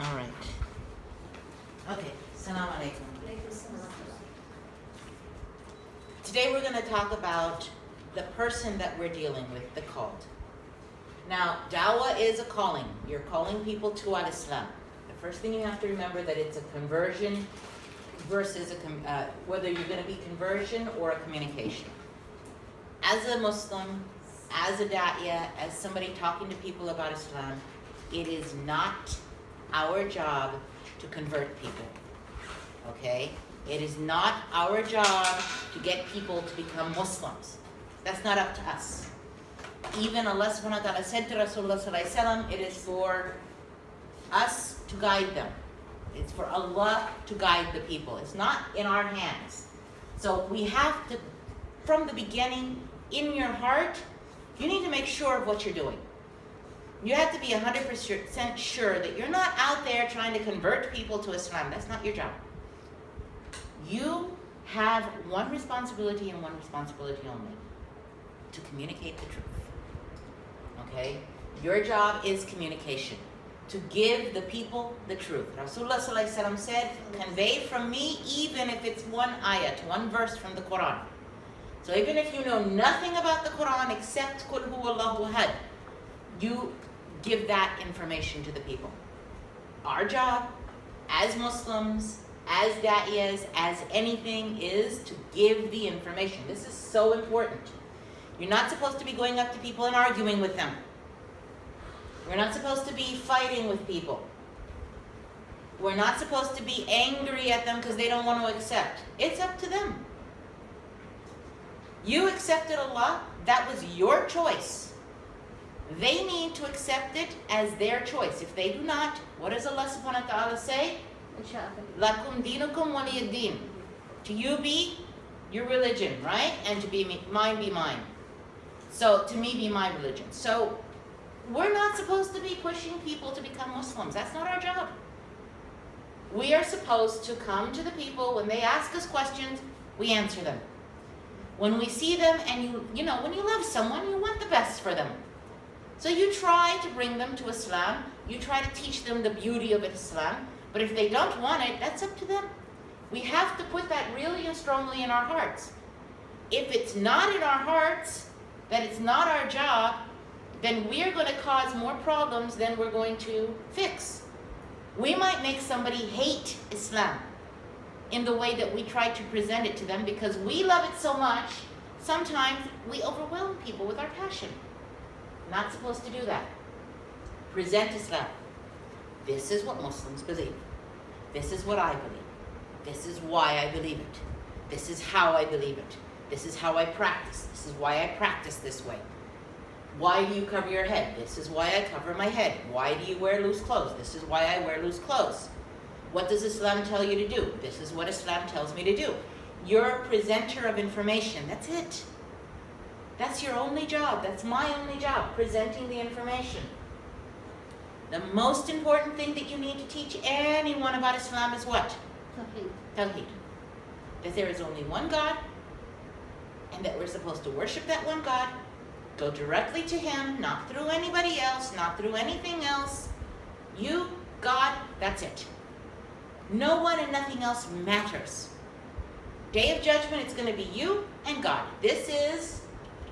All right. Okay. Assalamu alaikum. Today we're going to talk about the person that we're dealing with, the called. Now, Dawah is a calling. You're calling people to al-Islam. The first thing you have to remember that it's a conversion versus whether you're going to be conversion or a communication. As a Muslim, as a da'iyah, as somebody talking to people about Islam, it is not our job to convert people. Okay? It is not our job to get people to become Muslims. That's not up to us. Even Allah subhanahu wa ta'ala said to Rasulullah sallallahu alayhi wa sallam, it is for us to guide them. It's for Allah to guide the people. It's not in our hands. So we have to, from the beginning, in your heart, you need to make sure of what you're doing. You have to be 100% sure that you're not out there trying to convert people to Islam. That's not your job. You have one responsibility and one responsibility only: to communicate the truth. Okay? Your job is communication, to give the people the truth. Rasulullah sallallahu alaihi wasallam said, convey from me even if it's one ayat, one verse from the Quran. So even if you know nothing about the Quran except Qul huwallahu ahad, you give that information to the people. Our job as Muslims, as da'iyas, as anything, is to give the information. This is so important. You're not supposed to be going up to people and arguing with them. We're not supposed to be fighting with people. We're not supposed to be angry at them because they don't want to accept. It's up to them. You accepted Allah, that was your choice. They need to accept it as their choice. If they do not, what does Allah subhanahu wa ta'ala say? Lakum dinukum waliyad din. To you be your religion, right? And to be mine be mine. So to me be my religion. So we're not supposed to be pushing people to become Muslims. That's not our job. We are supposed to come to the people when they ask us questions, we answer them. When we see them, and you know, when you love someone, you want the best for them. So you try to bring them to Islam. You try to teach them the beauty of Islam. But if they don't want it, that's up to them. We have to put that really and strongly in our hearts. If it's not in our hearts, that it's not our job, then we're going to cause more problems than we're going to fix. We might make somebody hate Islam in the way that we try to present it to them because we love it so much, sometimes we overwhelm people with our passion. Not supposed to do that. Present Islam. This is what Muslims believe. This is what I believe. This is why I believe it. This is how I believe it. This is how I practice. This is why I practice this way. Why do you cover your head? This is why I cover my head. Why do you wear loose clothes? This is why I wear loose clothes. What does Islam tell you to do? This is what Islam tells me to do. You're a presenter of information. That's it. That's your only job. That's my only job, presenting the information. The most important thing that you need to teach anyone about Islam is what? Tawheed. That there is only one God, and that we're supposed to worship that one God, go directly to Him, not through anybody else, not through anything else. You, God, that's it. No one and nothing else matters. Day of Judgment, it's going to be you and God. This is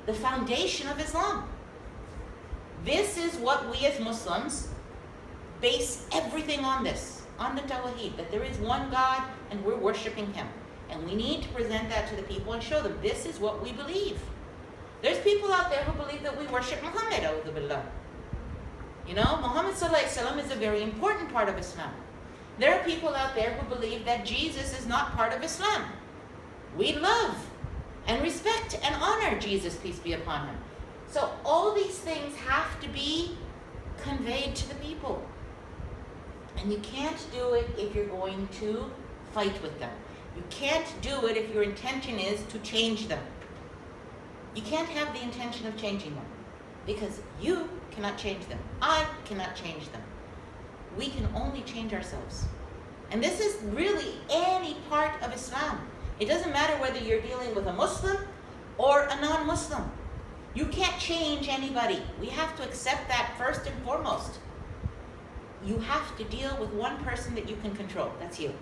the foundation of Islam. This is what we as Muslims base everything on this, on the Tawheed, that there is one God and we're worshiping Him. And we need to present that to the people and show them this is what we believe. There's people out there who believe that we worship Muhammad, a'udhu billah. You know, Muhammad sallallahu alaihi wasallam is a very important part of Islam. There are people out there who believe that Jesus is not part of Islam. We love and respect and honor Jesus, peace be upon Him. So all these things have to be conveyed to the people. And you can't do it if you're going to fight with them. You can't do it if your intention is to change them. You can't have the intention of changing them because you cannot change them. I cannot change them. We can only change ourselves. And this is really any part of Islam. It doesn't matter whether you're dealing with a Muslim or a non-Muslim. You can't change anybody. We have to accept that first and foremost. you have to deal with one person that you can control. That's you.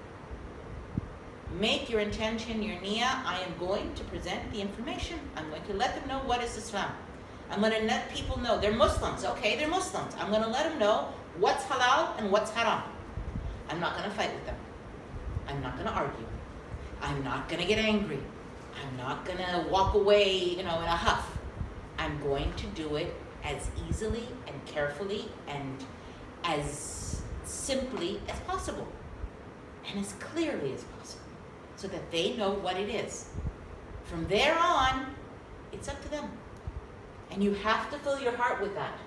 Make your intention, your niyyah, I am going to present the information. I'm going to let them know what is Islam. I'm going to let people know they're Muslims. Okay, they're Muslims. I'm going to let them know what's halal and what's haram. I'm not going to fight with them. I'm not going to argue. I'm not going to get angry. I'm not going to walk away, in a huff. I'm going to do it as easily and carefully and as simply as possible and as clearly as possible so that they know what it is. From there on, it's up to them. And you have to fill your heart with that.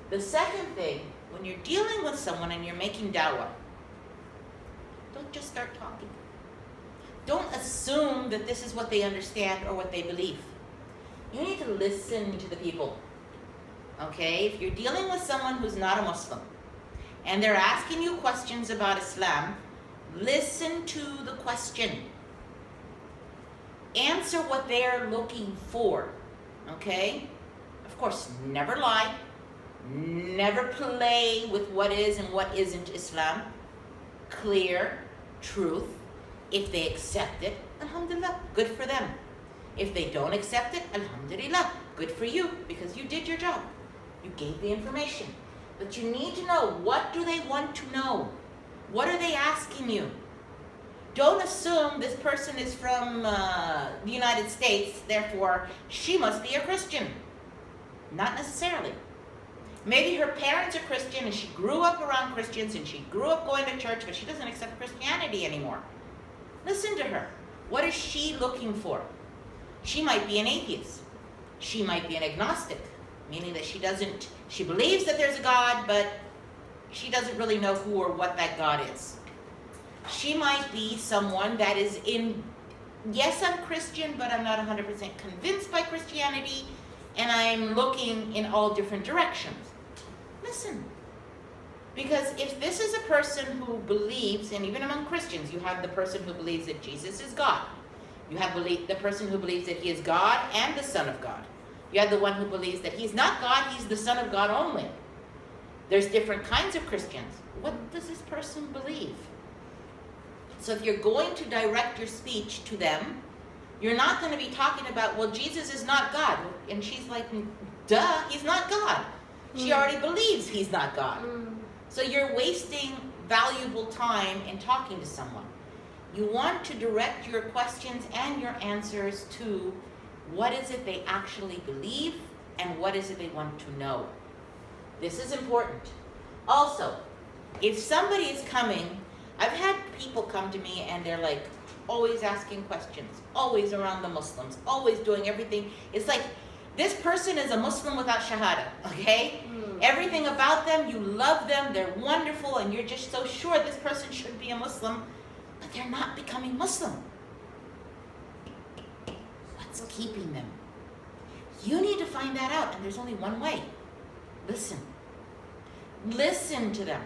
The second thing, when you're dealing with someone and you're making dawah, don't just start talking. Don't assume that this is what they understand or what they believe. You need to listen to the people. Okay? If you're dealing with someone who's not a Muslim and they're asking you questions about Islam, listen to the question. Answer what they're looking for. Okay? Of course, never lie. Never play with what is and what isn't Islam. Clear truth. If they accept it, alhamdulillah, good for them. If they don't accept it, alhamdulillah, good for you, because you did your job. You gave the information. But you need to know, what do they want to know? What are they asking you? Don't assume this person is from the United States, therefore she must be a Christian. Not necessarily. Maybe her parents are Christian and she grew up around Christians and she grew up going to church, but she doesn't accept Christianity anymore. Listen to her. What is she looking for? She might be an atheist. She might be an agnostic, meaning that she believes that there's a God, but she doesn't really know who or what that God is. She might be someone that is yes, I'm Christian, but I'm not 100% convinced by Christianity, and I'm looking in all different directions. Listen. Because if this is a person who believes, and even among Christians, you have the person who believes that Jesus is God. You have the person who believes that he is God and the Son of God. You have the one who believes that he's not God, he's the Son of God only. There's different kinds of Christians. What does this person believe? So if you're going to direct your speech to them, you're not going to be talking about, well, Jesus is not God. And she's like, duh, he's not God. She already believes he's not God. So you're wasting valuable time in talking to someone. You want to direct your questions and your answers to what is it they actually believe and what is it they want to know. This is important. Also, if somebody is coming, I've had people come to me and they're like always asking questions, always around the Muslims, always doing everything. It's like this person is a Muslim without shahada, okay? Everything about them, you love them, they're wonderful, and you're just so sure this person should be a Muslim, but they're not becoming Muslim. What's keeping them? You need to find that out, and there's only one way. Listen. Listen to them.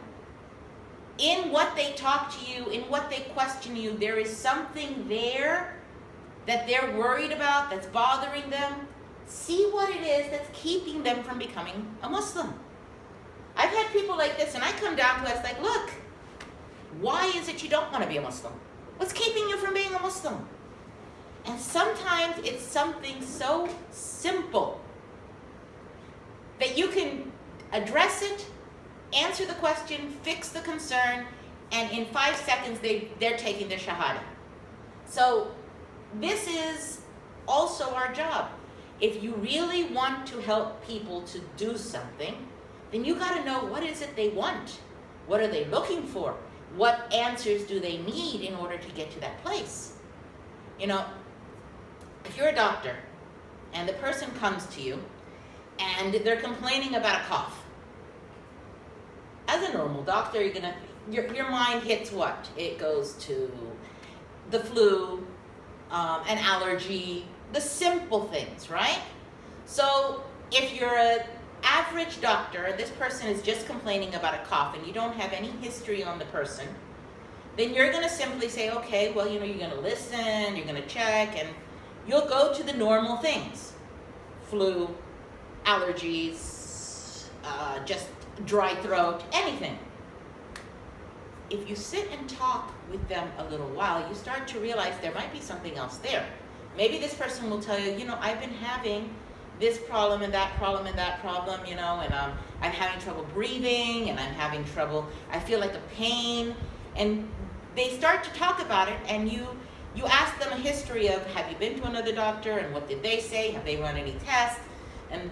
In what they talk to you, in what they question you, there is something there that they're worried about, that's bothering them. See what it is that's keeping them from becoming a Muslim. I've had people like this, and I come down to us like, look, why is it you don't want to be a Muslim? What's keeping you from being a Muslim? And sometimes it's something so simple that you can address it, answer the question, fix the concern, and in 5 seconds they're taking their shahada. So this is also our job. If you really want to help people to do something, then you got to know what is it they want. What are they looking for? What answers do they need in order to get to that place? If you're a doctor and the person comes to you and they're complaining about a cough, as a normal doctor, your mind hits what? It goes to the flu, an allergy, the simple things, right? So if you're an average doctor and this person is just complaining about a cough and you don't have any history on the person, then you're going to simply say, okay, well, you're going to listen, you're going to check, and you'll go to the normal things. Flu, allergies, just dry throat, anything. if you sit and talk with them a little while, you start to realize there might be something else there. Maybe this person will tell you, I've been having this problem and that problem and that problem, and I'm having trouble breathing, and I'm having trouble, I feel like a pain. And they start to talk about it, and you ask them a history of, have you been to another doctor, and what did they say? Have they run any tests? And,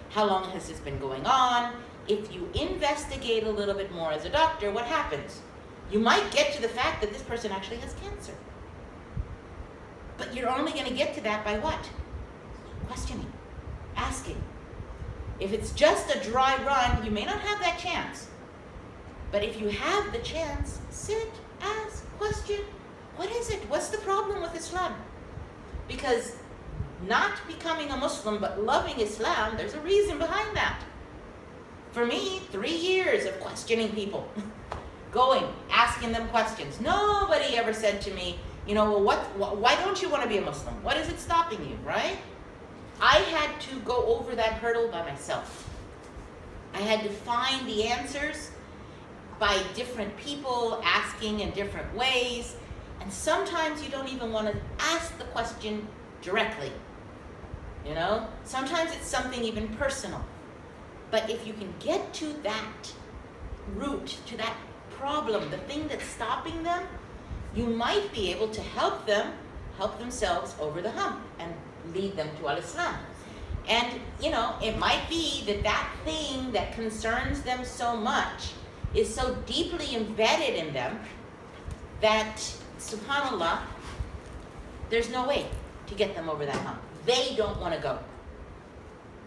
how long has this been going on? If you investigate a little bit more as a doctor, what happens? You might get to the fact that this person actually has cancer. But you're only going to get to that by what? Questioning, asking. If it's just a dry run, you may not have that chance. But if you have the chance, sit, ask, question. What is it? What's the problem with Islam? Because not becoming a Muslim but loving Islam, there's a reason behind that. For me, 3 years of questioning people. Going, asking them questions. Nobody ever said to me, why don't you want to be a Muslim? What is it stopping you, right? I had to go over that hurdle by myself. I had to find the answers by different people, asking in different ways. And sometimes you don't even want to ask the question directly. Sometimes it's something even personal. But if you can get to that root, to that problem, the thing that's stopping them, you might be able to help themselves over the hump and lead them to al-Islam. And, it might be that thing that concerns them so much is so deeply embedded in them that, subhanAllah, there's no way to get them over that hump. They don't want to go.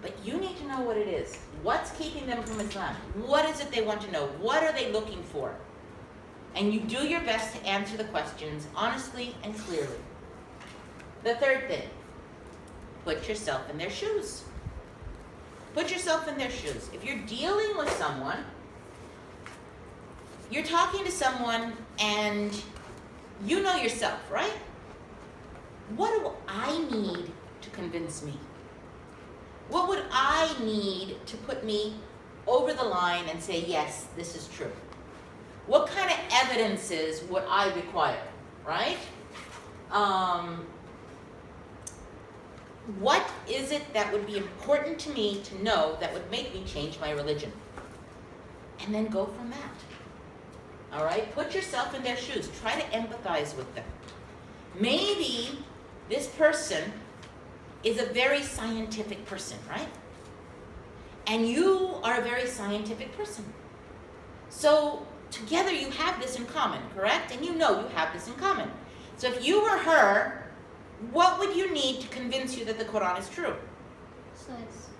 But you need to know what it is. What's keeping them from Islam? What is it they want to know? What are they looking for? And you do your best to answer the questions honestly and clearly. The third thing, put yourself in their shoes. Put yourself in their shoes. If you're dealing with someone, you're talking to someone and you know yourself, right? What do I need to convince me? What would I need to put me over the line and say, yes, this is true? What kind of evidences would I require, right? What is it that would be important to me to know that would make me change my religion? And then go from that. All right? Put yourself in their shoes. Try to empathize with them. Maybe this person is a very scientific person, right? And you are a very scientific person. So together you have this in common, correct? And you know you have this in common. So if you were her, what would you need to convince you that the Quran is true?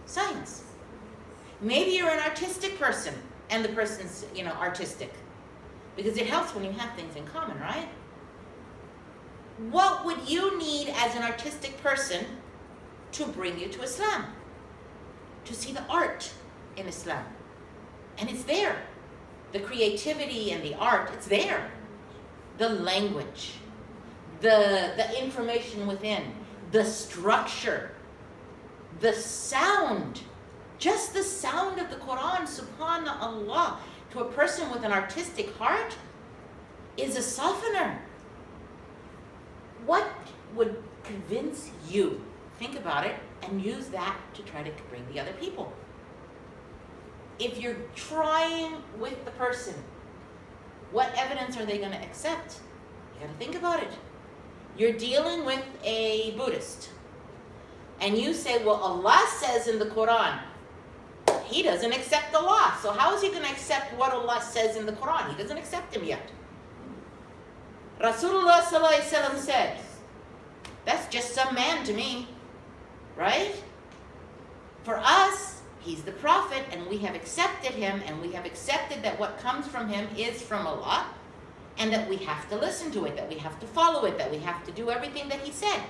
Science. Maybe you're an artistic person and the person's, artistic. Because it helps when you have things in common, right? What would you need as an artistic person to bring you to Islam? To see the art in Islam. And it's there. The creativity and the art, it's there. The language, the information within, the structure, the sound, just the sound of the Quran, subhanallah, to a person with an artistic heart is a softener. What would convince you? Think about it and use that to try to bring the other people. If you're trying with the person, what evidence are they going to accept? You got to think about it. You're dealing with a Buddhist, and you say, well, Allah says in the Quran, he doesn't accept Allah. So how is he going to accept what Allah says in the Quran? He doesn't accept him yet. Rasulullah sallallahu alaihi wasallam said, that's just some man to me, right? For us, he's the prophet, and we have accepted him, and we have accepted that what comes from him is from Allah, and that we have to listen to it, that we have to follow it, that we have to do everything that he said.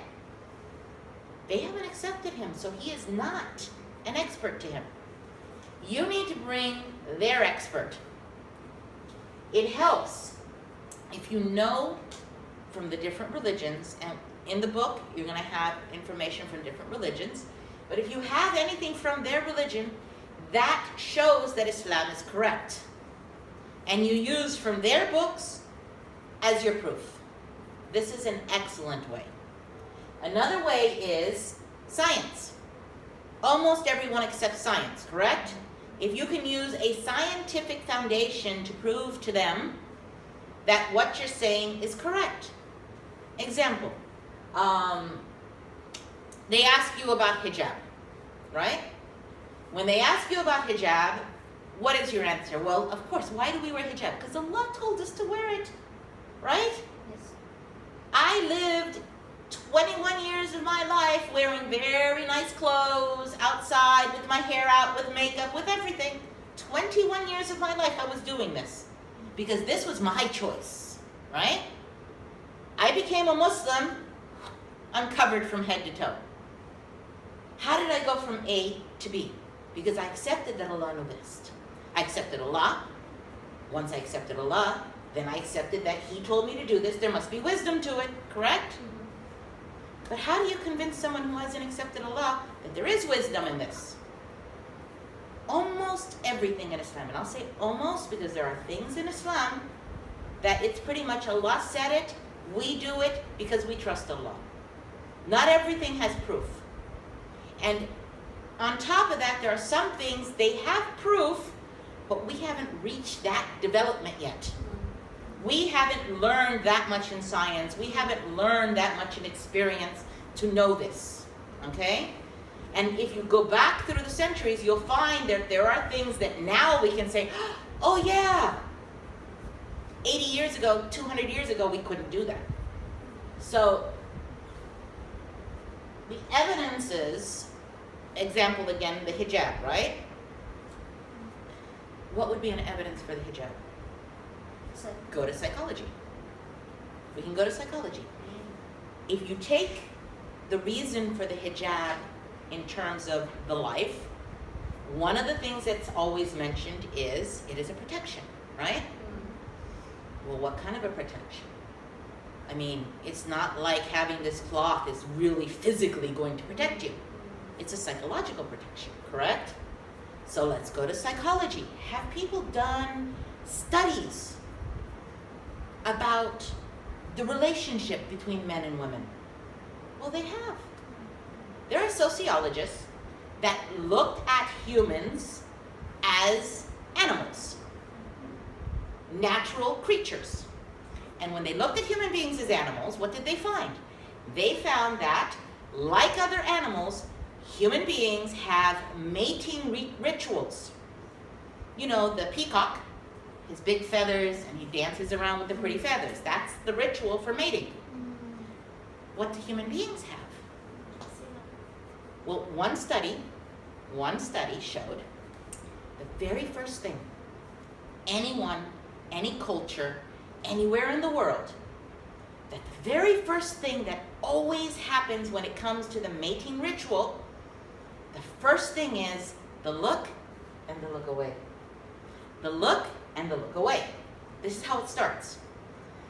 They haven't accepted him, so he is not an expert to him. You need to bring their expert. It helps if you know from the different religions, and in the book you're going to have information from different religions, but if you have anything from their religion, that shows that Islam is correct. and you use from their books as your proof. This is an excellent way. Another way is science. Almost everyone accepts science, correct? If you can use a scientific foundation to prove to them that what you're saying is correct. Example, they ask you about hijab, right? When they ask you about hijab, what is your answer? Well, of course, why do we wear hijab? Because Allah told us to wear it, right? Yes. I lived 21 years of my life wearing very nice clothes, outside, with my hair out, with makeup, with everything. 21 years of my life I was doing this because this was my choice, right? I became a Muslim uncovered from head to toe. How did I go from A to B? Because I accepted that Allah knew best. I accepted Allah. Once I accepted Allah, then I accepted that He told me to do this. There must be wisdom to it, correct? Mm-hmm. But how do you convince someone who hasn't accepted Allah that there is wisdom in this? Almost everything in Islam, and I'll say almost because there are things in Islam that it's pretty much Allah said it, we do it because we trust Allah. Not everything has proof. And on top of that, there are some things they have proof, but we haven't reached that development yet. We haven't learned that much in science. We haven't learned that much in experience to know this, okay? And if you go back through the centuries, you'll find that there are things that now we can say, oh yeah, 80 years ago, 200 years ago, we couldn't do that. So the evidence is, example again, the hijab, right? What would be an evidence for the hijab? Go to psychology. We can go to psychology. If you take the reason for the hijab in terms of the life, one of the things that's always mentioned is it is a protection, right? Well, what kind of a protection? I mean, it's not like having this cloth is really physically going to protect you. It's a psychological protection, correct? So let's go to psychology. Have people done studies about the relationship between men and women? Well, they have. There are sociologists that looked at humans as animals, natural creatures. And when they looked at human beings as animals, what did they find? They found that, like other animals, human beings have mating rituals. You know, the peacock, his big feathers, and he dances around with the pretty feathers. That's the ritual for mating. What do human beings have? Well, one study showed the very first thing anyone, any culture, anywhere in the world, that the very first thing that always happens when it comes to the mating ritual, the first thing is the look and the look away. The look and the look away. This is how it starts.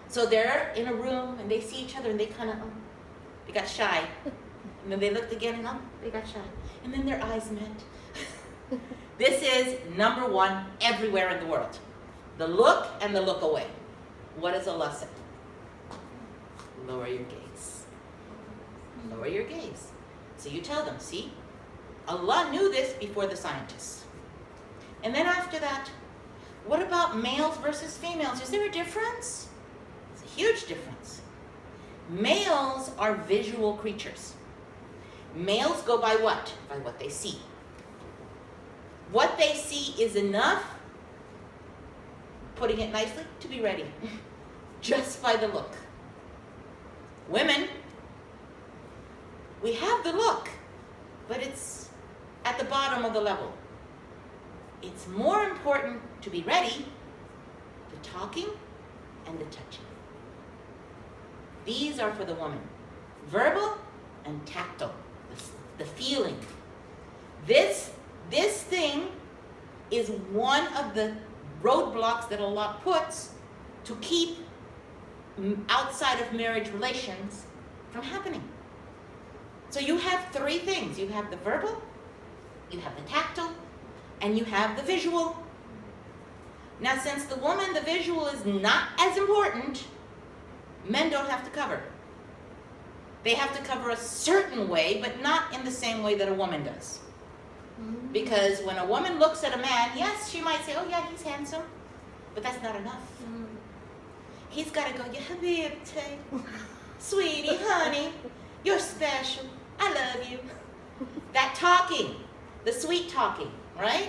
So they're in a room and they see each other and they kind of, they got shy. And then they looked again and they got shy. And then their eyes met. This is number one everywhere in the world. The look and the look away. What does Allah say? Lower your gaze. Lower your gaze. So you tell them, see, Allah knew this before the scientists. And then after that, what about males versus females? Is there a difference? It's a huge difference. Males are visual creatures. Males go by what? By what they see. What they see is enough, putting it nicely, to be ready. Just by the look. Women, we have the look, but it's at the bottom of the level. It's more important to be ready, the talking and the touching. These are for the woman. Verbal and tactile, the feeling. This thing is one of the roadblocks that Allah puts to keep outside of marriage relations from happening. So you have three things. You have the verbal, you have the tactile, and you have the visual. Now, since the woman, the visual is not as important, men don't have to cover. They have to cover a certain way, but not in the same way that a woman does. Because when a woman looks at a man, yes, she might say, oh yeah, he's handsome, but that's not enough. He's got to go, yeah, habibti, sweetie, honey, you're special, I love you. That talking, the sweet talking, right?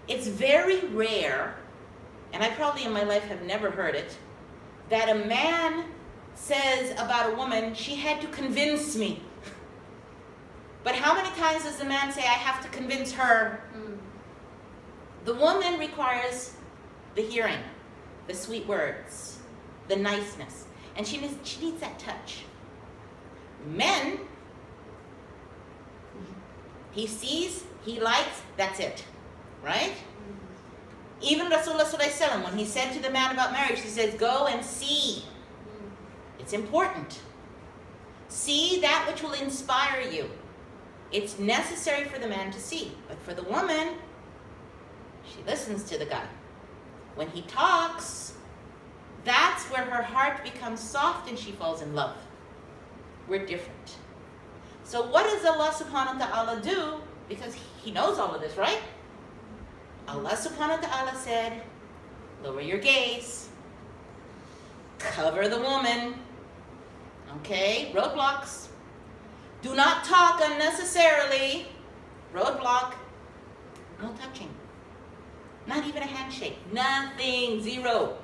It's very rare, and I probably in my life have never heard it, that a man says about a woman, she had to convince me. But how many times does the man say, I have to convince her? The woman requires the hearing, the sweet words, the niceness, and she needs that touch. Men, he sees, he likes, that's it, right? Even Rasulullah Sallallahu Alaihi Wasallam, when he said to the man about marriage, he says, go and see. It's important. See that which will inspire you. It's necessary for the man to see. But for the woman, she listens to the guy. When he talks, that's where her heart becomes soft and she falls in love. We're different. So what does Allah subhanahu wa ta'ala do? Because he knows all of this, right? Allah subhanahu wa ta'ala said, lower your gaze, cover the woman, okay, roadblocks. Do not talk unnecessarily, roadblock, no touching, not even a handshake, nothing, zero.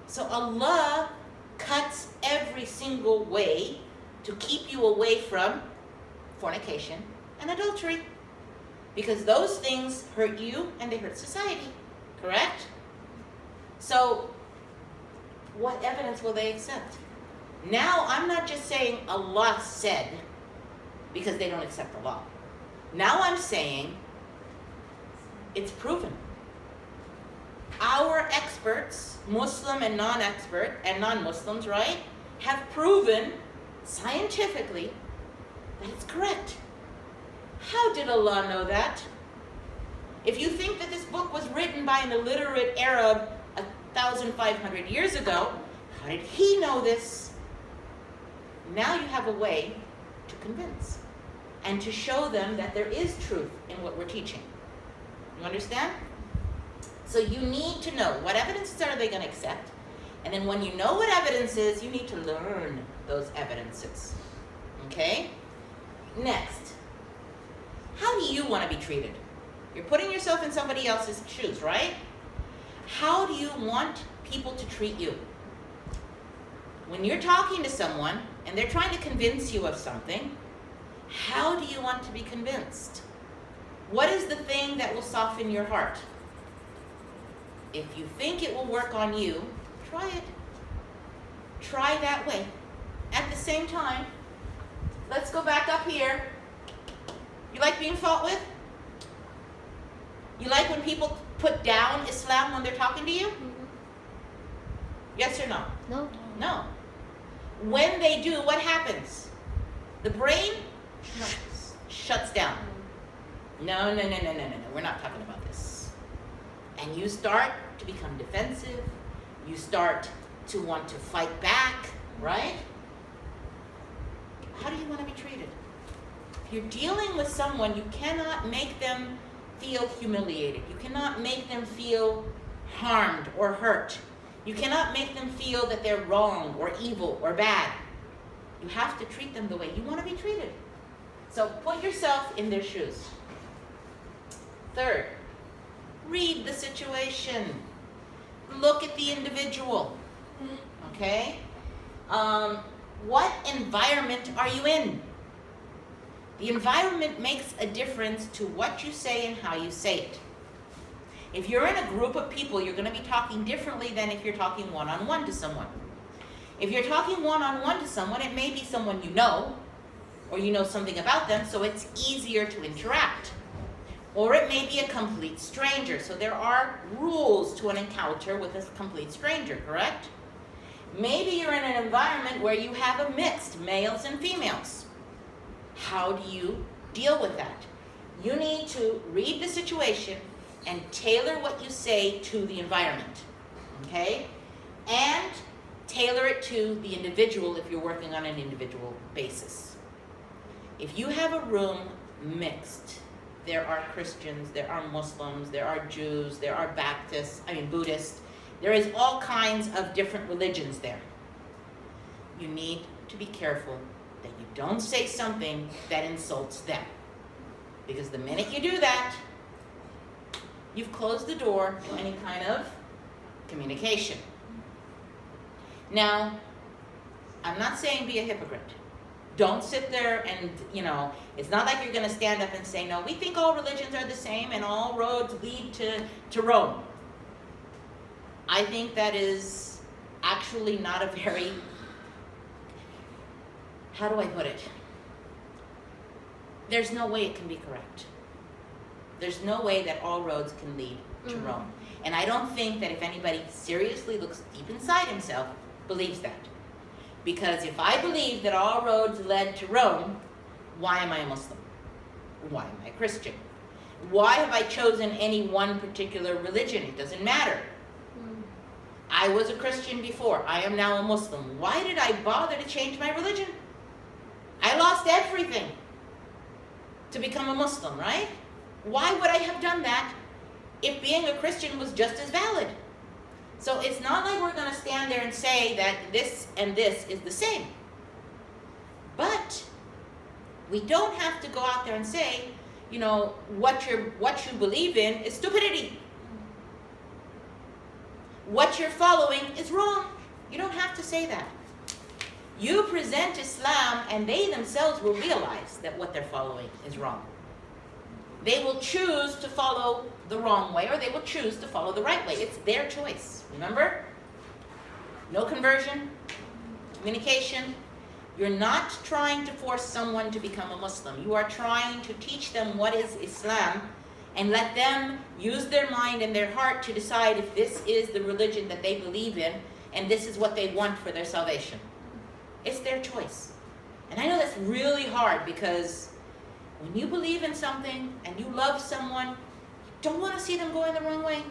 So Allah cuts every single way to keep you away from fornication and adultery. Because those things hurt you and they hurt society, correct? So, what evidence will they accept? Now, I'm not just saying Allah said, because they don't accept the law. Now I'm saying it's proven. Our experts, Muslim and non-expert, and non-Muslims, right, have proven scientifically that it's correct. How did Allah know that? If you think that this book was written by an illiterate Arab 1,500 years ago, how did he know this? Now you have a way to convince and to show them that there is truth in what we're teaching. You understand? So you need to know what evidences are they going to accept, and then when you know what evidence is, you need to learn those evidences. Okay? Next, how do you want to be treated? You're putting yourself in somebody else's shoes, right? How do you want people to treat you? When you're talking to someone and they're trying to convince you of something, how do you want to be convinced? What is the thing that will soften your heart? If you think it will work on you, try it. Try that way. At the same time, let's go back up here. You like being fought with? You like when people put down Islam when they're talking to you? Yes or no? No. No. When they do, what happens? The brain shuts down. No. We're not talking about this. And you start to become defensive. You start to want to fight back, right? How do you want to be treated? If you're dealing with someone, you cannot make them feel humiliated. You cannot make them feel harmed or hurt. You cannot make them feel that they're wrong or evil or bad. You have to treat them the way you want to be treated. So put yourself in their shoes. Third, read the situation. Look at the individual. Okay? What environment are you in? The environment makes a difference to what you say and how you say it. If you're in a group of people, you're going to be talking differently than if you're talking one-on-one to someone. If you're talking one-on-one to someone, it may be someone you know, or you know something about them, so it's easier to interact. Or it may be a complete stranger. So there are rules to an encounter with a complete stranger, correct? Maybe you're in an environment where you have a mixed males and females. How do you deal with that? You need to read the situation, and tailor what you say to the environment, okay? And tailor it to the individual if you're working on an individual basis. If you have a room mixed, there are Christians, there are Muslims, there are Jews, there are Buddhists, there is all kinds of different religions there. You need to be careful that you don't say something that insults them. Because the minute you do that, you've closed the door to any kind of communication. Now, I'm not saying be a hypocrite. Don't sit there and, it's not like you're going to stand up and say, no, we think all religions are the same and all roads lead to Rome. I think that is actually not a very, how do I put it? There's no way it can be correct. There's no way that all roads can lead to Rome. And I don't think that if anybody seriously looks deep inside himself, believes that. Because if I believe that all roads led to Rome, why am I a Muslim? Why am I a Christian? Why have I chosen any one particular religion? It doesn't matter. I was a Christian before. I am now a Muslim. Why did I bother to change my religion? I lost everything to become a Muslim, right? Why would I have done that if being a Christian was just as valid? So it's not like we're going to stand there and say that this and this is the same. But we don't have to go out there and say, what you believe in is stupidity. What you're following is wrong. You don't have to say that. You present Islam and they themselves will realize that what they're following is wrong. They will choose to follow the wrong way or they will choose to follow the right way. It's their choice. Remember? No conversion, communication. You're not trying to force someone to become a Muslim. You are trying to teach them what is Islam and let them use their mind and their heart to decide if this is the religion that they believe in and this is what they want for their salvation. It's their choice. And I know that's really hard because when you believe in something and you love someone, you don't want to see them going the wrong way.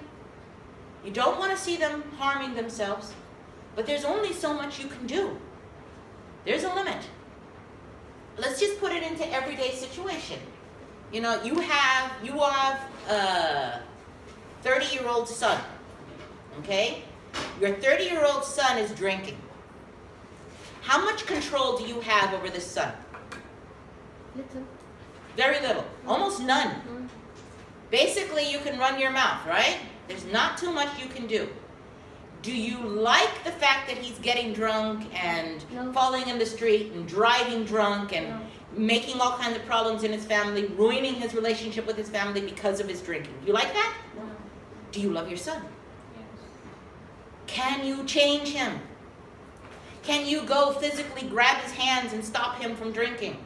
You don't want to see them harming themselves. But there's only so much you can do. There's a limit. Let's just put it into everyday situation. You have a 30-year-old son, okay? Your 30-year-old son is drinking. How much control do you have over this son? Little. Very little, almost none. Basically, you can run your mouth, right? There's not too much you can do. Do you like the fact that he's getting drunk and falling in the street and driving drunk and making all kinds of problems in his family, ruining his relationship with his family because of his drinking? Do you like that? No. Do you love your son? Yes. Can you change him? Can you go physically grab his hands and stop him from drinking?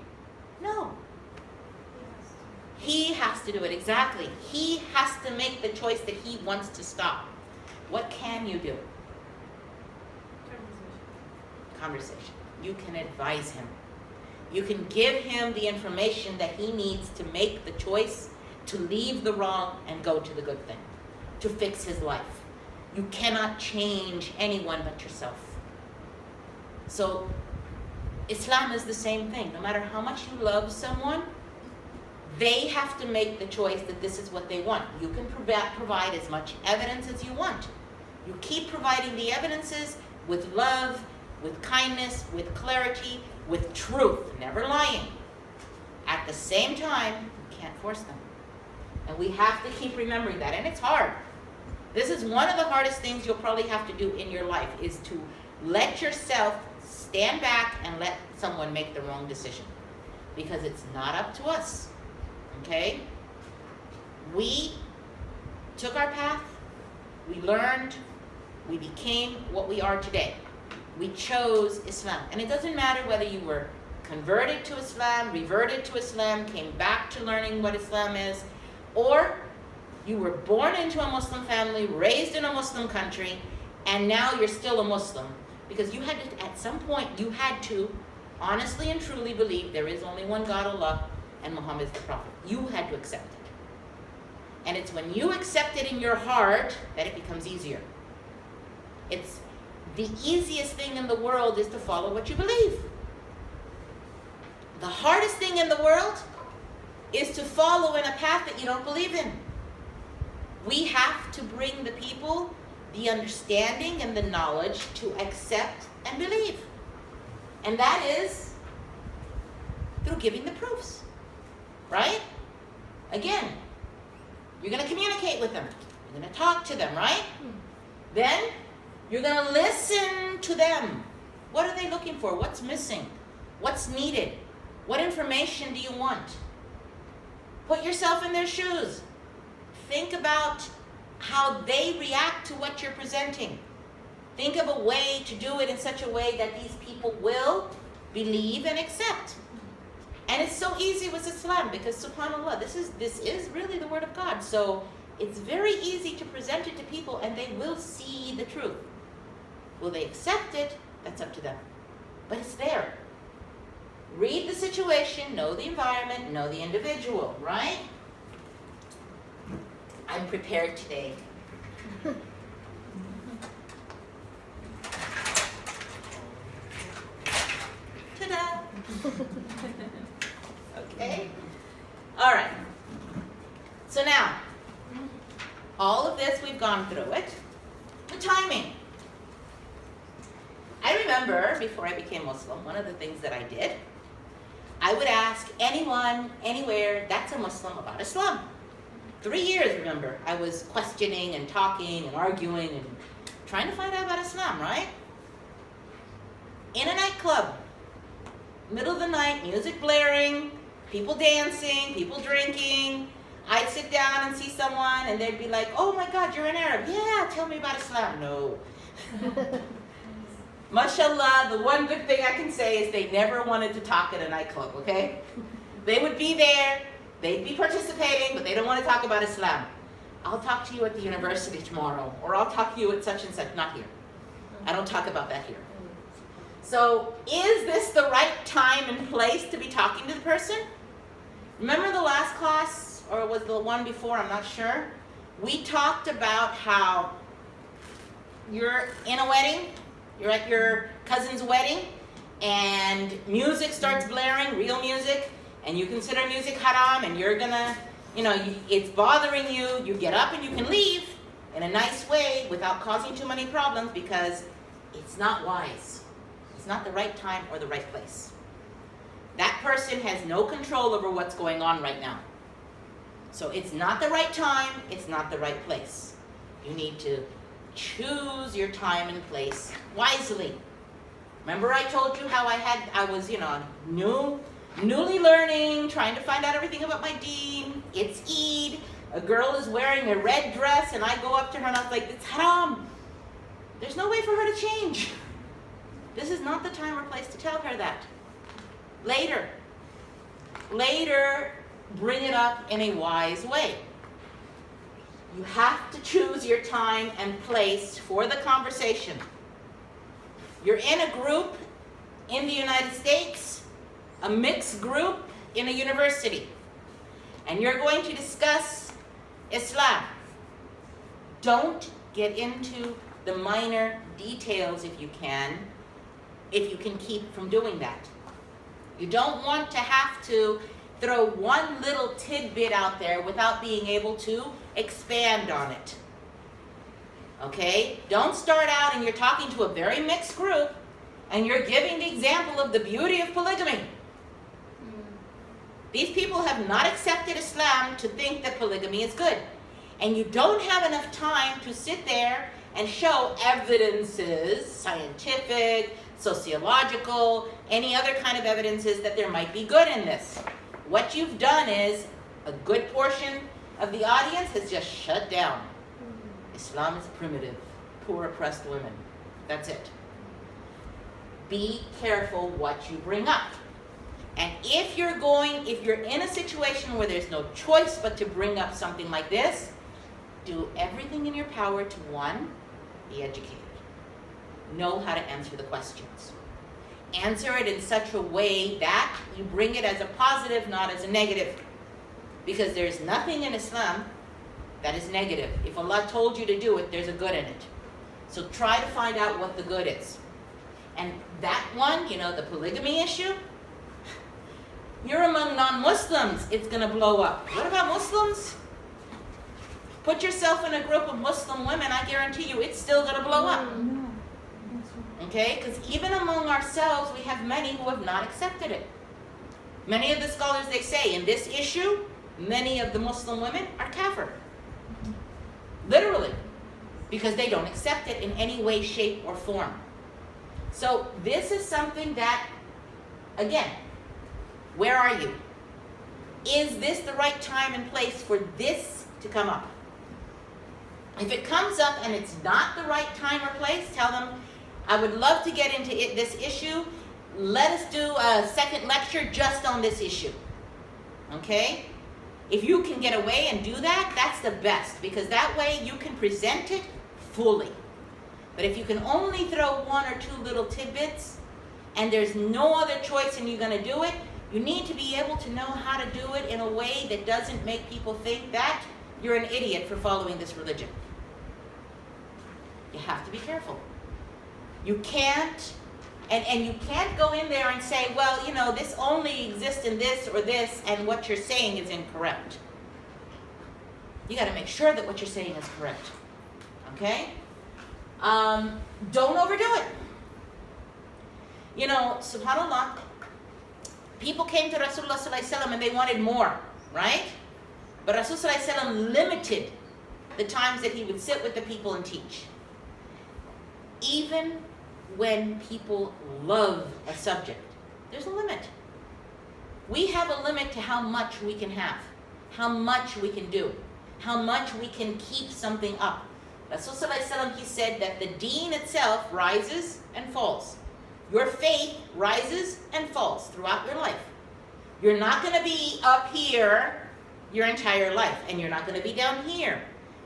No. He has to do it, exactly. He has to make the choice that he wants to stop. What can you do? Conversation. You can advise him. You can give him the information that he needs to make the choice to leave the wrong and go to the good thing, to fix his life. You cannot change anyone but yourself. So Islam is the same thing. No matter how much you love someone, they have to make the choice that this is what they want. You can provide as much evidence as you want. You keep providing the evidences with love, with kindness, with clarity, with truth, never lying. At the same time, you can't force them. And we have to keep remembering that. And it's hard. This is one of the hardest things you'll probably have to do in your life, is to let yourself stand back and let someone make the wrong decision. Because it's not up to us. Okay? We took our path, we learned, we became what we are today. We chose Islam. And it doesn't matter whether you were converted to Islam, reverted to Islam, came back to learning what Islam is, or you were born into a Muslim family, raised in a Muslim country, and now you're still a Muslim. Because you had to, at some point, you had to honestly and truly believe there is only one God, Allah, and Muhammad is the Prophet. You had to accept it. And it's when you accept it in your heart that it becomes easier. It's the easiest thing in the world is to follow what you believe. The hardest thing in the world is to follow in a path that you don't believe in. We have to bring the people the understanding and the knowledge to accept and believe. And that is through giving the proofs, right? Again, you're going to communicate with them. You're going to talk to them, right? Then you're going to listen to them. What are they looking for? What's missing? What's needed? What information do you want? Put yourself in their shoes. Think about how they react to what you're presenting. Think of a way to do it in such a way that these people will believe and accept. And it's so easy with Islam because subhanAllah, this is really the word of God. So it's very easy to present it to people and they will see the truth. Will they accept it? That's up to them. But it's there. Read the situation, know the environment, know the individual, right? I'm prepared today. Ta-da! Okay? All right. So now, all of this, we've gone through it. The timing. I remember, before I became Muslim, one of the things that I did, I would ask anyone, anywhere, that's a Muslim about Islam. 3 years, remember, I was questioning and talking and arguing and trying to find out about Islam, right? In a nightclub, middle of the night, music blaring, people dancing, people drinking. I'd sit down and see someone and they'd be like, oh my God, you're an Arab. Yeah, tell me about Islam. No. Mashallah, the one good thing I can say is they never wanted to talk at a nightclub, okay? They would be there, they'd be participating, but they don't want to talk about Islam. I'll talk to you at the university tomorrow, or I'll talk to you at such and such, not here. I don't talk about that here. So, is this the right time and place to be talking to the person? Remember the last class, or was the one before, I'm not sure? We talked about how you're in a wedding, you're at your cousin's wedding, and music starts blaring, real music, and you consider music haram, and you're gonna, it's bothering you, you get up and you can leave in a nice way without causing too many problems because it's not wise. It's not the right time or the right place. That person has no control over what's going on right now. So it's not the right time, it's not the right place. You need to choose your time and place wisely. Remember I told you how I was, newly learning, trying to find out everything about my deen. It's Eid. A girl is wearing a red dress and I go up to her and I was like, it's haram. There's no way for her to change. This is not the time or place to tell her that. Later, bring it up in a wise way. You have to choose your time and place for the conversation. You're in a group in the United States, a mixed group in a university, and you're going to discuss Islam. Don't get into the minor details if you can keep from doing that. You don't want to have to throw one little tidbit out there without being able to expand on it. Okay? Don't start out and you're talking to a very mixed group and you're giving the example of the beauty of polygamy. These people have not accepted Islam to think that polygamy is good. And you don't have enough time to sit there and show evidences, scientific, sociological, any other kind of evidences that there might be good in this. What you've done is a good portion of the audience has just shut down. Islam is primitive, poor oppressed women. That's it. Be careful what you bring up. And if you're in a situation where there's no choice but to bring up something like this, do everything in your power to, one, be educated. Know how to answer the questions. Answer it in such a way that you bring it as a positive, not as a negative. Because there's nothing in Islam That is negative. If Allah told you to do it, there's a good in it. So try to find out what the good is. And that one, the polygamy issue, you're among non-Muslims, it's going to blow up. What about Muslims? Put yourself in a group of Muslim women, I guarantee you it's still going to blow up. Okay? Because even among ourselves, we have many who have not accepted it. Many of the scholars, they say, in this issue, many of the Muslim women are kafir. Literally. Because they don't accept it in any way, shape, or form. So this is something that, again, where are you? Is this the right time and place for this to come up? If it comes up and it's not the right time or place, tell them, I would love to get into this issue. Let us do a second lecture just on this issue. Okay? If you can get away and do that, that's the best, because that way you can present it fully. But if you can only throw one or two little tidbits and there's no other choice and you're going to do it, you need to be able to know how to do it in a way that doesn't make people think that you're an idiot for following this religion. You have to be careful. You can't, and you can't go in there and say, well, this only exists in this or this, and what you're saying is incorrect. You got to make sure that what you're saying is correct. Okay? Don't overdo it. SubhanAllah, people came to Rasulullah sallallahu alaihi wasallam and they wanted more, right? But Rasulullah sallallahu alaihi wasallam limited the times that he would sit with the people and teach. Even when people love a subject, there's a limit. We have a limit to how much we can have, how much we can do, how much we can keep something up. Rasulullah sallallahu alaihi wasallam, he said that the deen itself rises and falls. Your faith rises and falls throughout your life. You're not going to be up here your entire life, and you're not going to be down here.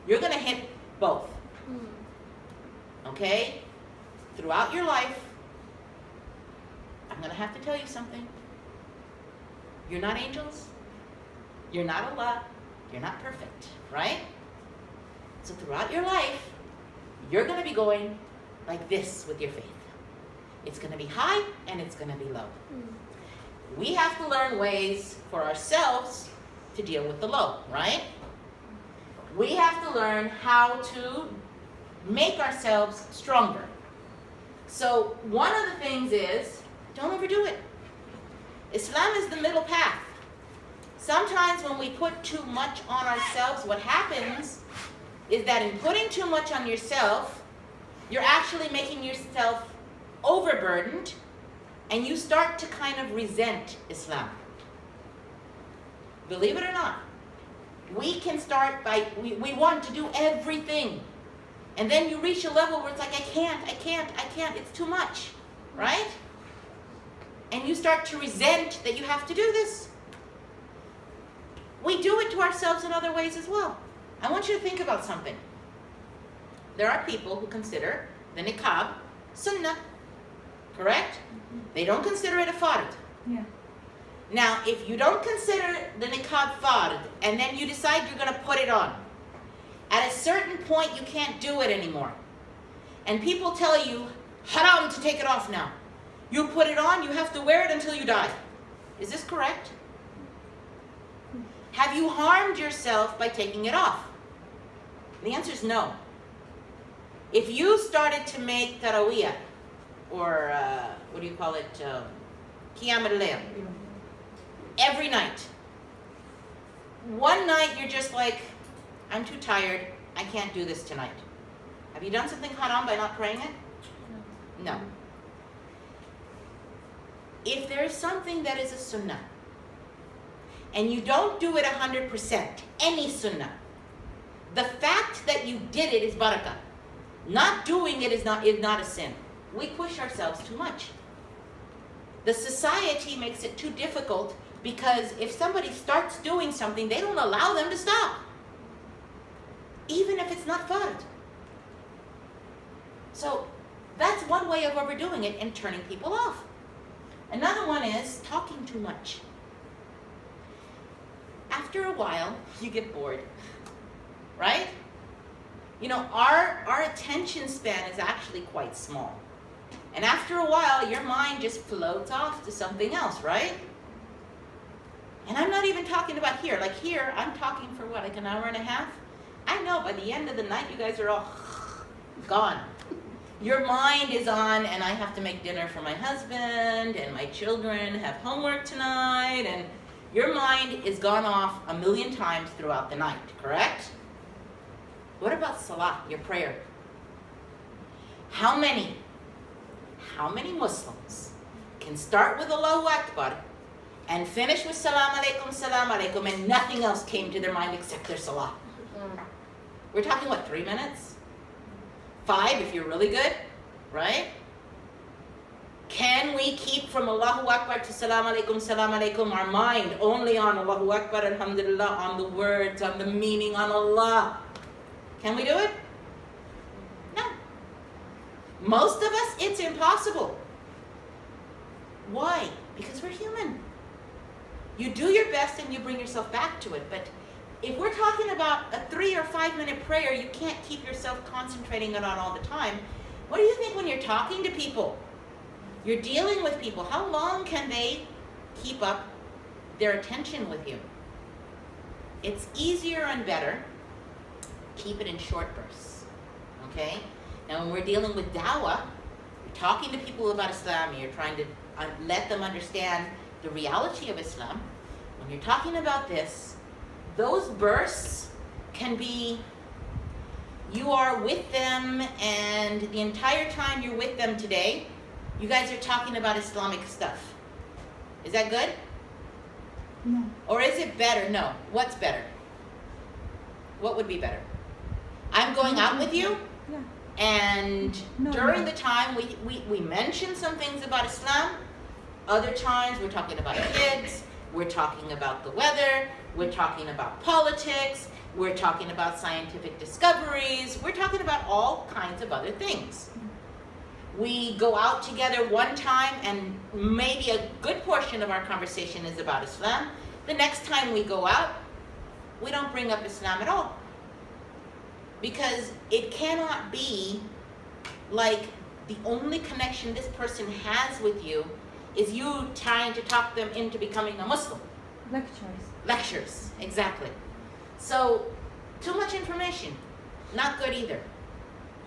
You're going to hit both. Okay? Throughout your life, I'm going to have to tell you something. You're not angels. You're not Allah. You're not perfect, right? So throughout your life, you're going to be going like this with your faith. It's going to be high and it's going to be low. We have to learn ways for ourselves to deal with the low, right? We have to learn how to make ourselves stronger. So one of the things is, don't overdo it. Islam is the middle path. Sometimes when we put too much on ourselves, what happens is that in putting too much on yourself, you're actually making yourself overburdened, and you start to kind of resent Islam. Believe it or not, we can start by, we want to do everything. And then you reach a level where it's like, I can't, it's too much, right? And you start to resent that you have to do this. We do it to ourselves in other ways as well. I want you to think about something. There are people who consider the niqab sunnah, correct? They don't consider it a fard. Yeah. Now, if you don't consider the niqab fard, and then you decide you're going to put it on, at a certain point you can't do it anymore. And people tell you, haram to take it off now. You put it on, you have to wear it until you die. Is this correct? Have you harmed yourself by taking it off? The answer is no. If you started to make tarawiyah, or what do you call it, qiyam al-layl, every night. One night you're just like, I'm too tired, I can't do this tonight. Have you done something haram by not praying it? No. If there is something that is a sunnah, and you don't do it 100%, any sunnah, the fact that you did it is barakah. Not doing it is not a sin. We push ourselves too much. The society makes it too difficult because if somebody starts doing something, they don't allow them to stop. Even if it's not fard. So that's one way of overdoing it and turning people off. Another one is talking too much. After a while, you get bored. right? You know, our attention span is actually quite small. And after a while, your mind just floats off to something else, right? And I'm not even talking about here. Like here, I'm talking for what, like an hour and a half? I know by the end of the night, you guys are all gone. Your mind is on, and I have to make dinner for my husband, and my children have homework tonight, and your mind is gone off a million times throughout the night, correct? What about salah, your prayer? How many Muslims can start with Allahu Akbar and finish with salam alaikum, and nothing else came to their mind except their salah? We're talking, what, 3 minutes? 5 if you're really good, right? Can we keep from Allahu Akbar to salam alaikum, our mind only on Allahu Akbar, alhamdulillah, on the words, on the meaning, on Allah? Can we do it? No. Most of us, it's impossible. Why? Because we're human. You do your best and you bring yourself back to it, but if we're talking about a 3 or 5 minute prayer, you can't keep yourself concentrating on it all the time. What do you think when you're talking to people? You're dealing with people. How long can they keep up their attention with you? It's easier and better. Keep it in short bursts. Okay? Now when we're dealing with dawa, you're talking to people about Islam, you're trying to let them understand the reality of Islam. When you're talking about this, those bursts can be, you are with them, and the entire time you're with them today, you guys are talking about Islamic stuff. Is that good? No. Or is it better? No. What's better? What would be better? I'm going out with you, Yeah. and during the time we mention some things about Islam. Other times we're talking about kids, we're talking about the weather, we're talking about politics, we're talking about scientific discoveries, we're talking about all kinds of other things. We go out together one time and maybe a good portion of our conversation is about Islam. The next time we go out, we don't bring up Islam at all. Because it cannot be like the only connection this person has with you is you trying to talk them into becoming a Muslim. Lectures, exactly. So, too much information, not good either.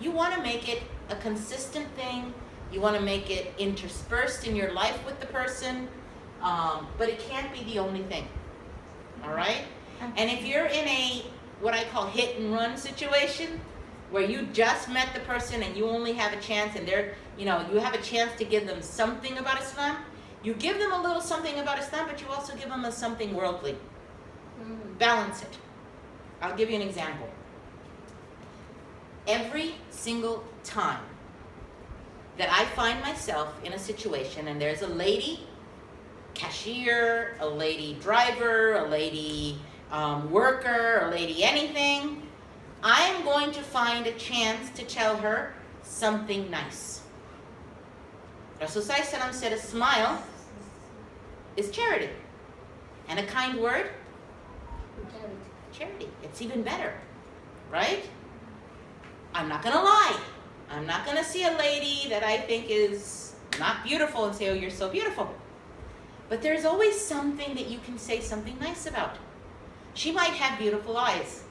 You want to make it a consistent thing. You want to make it interspersed in your life with the person, but it can't be the only thing. All right? And if you're in a what I call hit and run situation, where you just met the person and you only have a chance, and you have a chance to give them something about Islam. You give them a little something about Islam, but you also give them something worldly. Balance it. I'll give you an example. Every single time that I find myself in a situation and there's a lady cashier, a lady driver, a lady worker, a lady anything, I am going to find a chance to tell her something nice. Rasulullah said a smile is charity. And a kind word? Charity. It's even better, right? I'm not going to lie. I'm not going to see a lady that I think is not beautiful and say, oh, you're so beautiful. But there's always something that you can say something nice about. She might have beautiful eyes.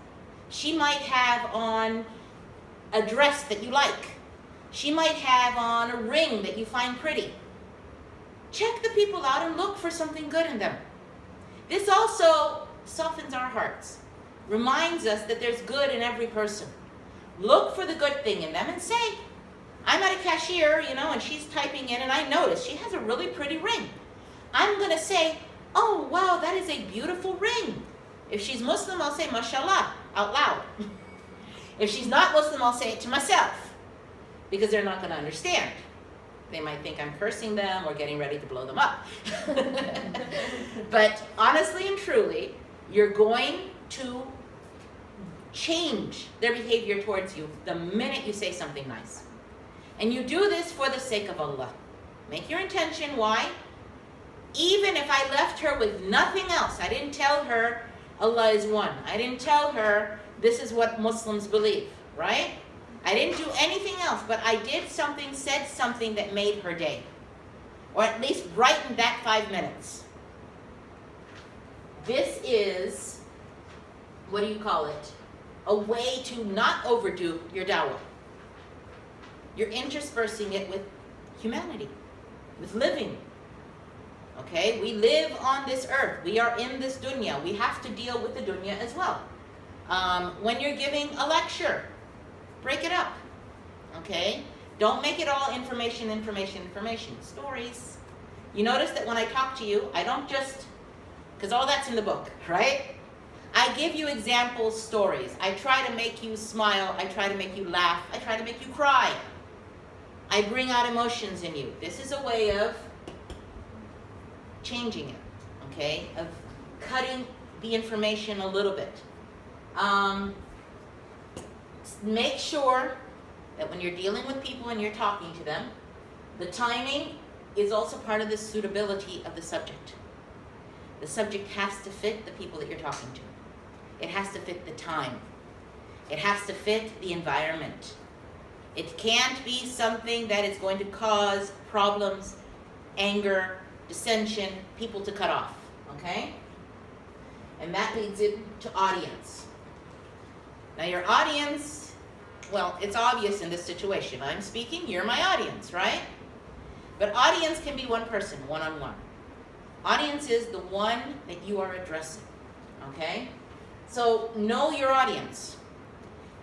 She might have on a dress that you like. She might have on a ring that you find pretty. Check the people out and look for something good in them. This also softens our hearts, reminds us that there's good in every person. Look for the good thing in them and say, I'm at a cashier, and she's typing in and I notice she has a really pretty ring. I'm going to say, oh, wow, that is a beautiful ring. If she's Muslim, I'll say, mashallah, out loud. If she's not Muslim, I'll say it to myself, because they're not going to understand. They might think I'm cursing them or getting ready to blow them up. But honestly and truly, you're going to change their behavior towards you the minute you say something nice. And you do this for the sake of Allah. Make your intention. Why? Even if I left her with nothing else, I didn't tell her Allah is one. I didn't tell her this is what Muslims believe, right? I didn't do anything else, but I did something, said something that made her day. Or at least brightened that 5 minutes. This is, what do you call it? A way to not overdo your dawah. You're interspersing it with humanity, with living. Okay, we live on this earth. We are in this dunya. We have to deal with the dunya as well. When you're giving a lecture, break it up. Okay, don't make it all information, information, information. Stories. You notice that when I talk to you, I don't just, because all that's in the book, right? I give you examples, stories. I try to make you smile. I try to make you laugh. I try to make you cry. I bring out emotions in you. This is a way of changing it, okay? Of cutting the information a little bit. Make sure that when you're dealing with people and you're talking to them, the timing is also part of the suitability of the subject. The subject has to fit the people that you're talking to. It has to fit the time. It has to fit the environment. It can't be something that is going to cause problems, anger, dissension, people to cut off, okay? And that leads into audience. Now your audience, well, it's obvious in this situation. I'm speaking, you're my audience, right? But audience can be one person, one-on-one. Audience is the one that you are addressing, okay? So know your audience.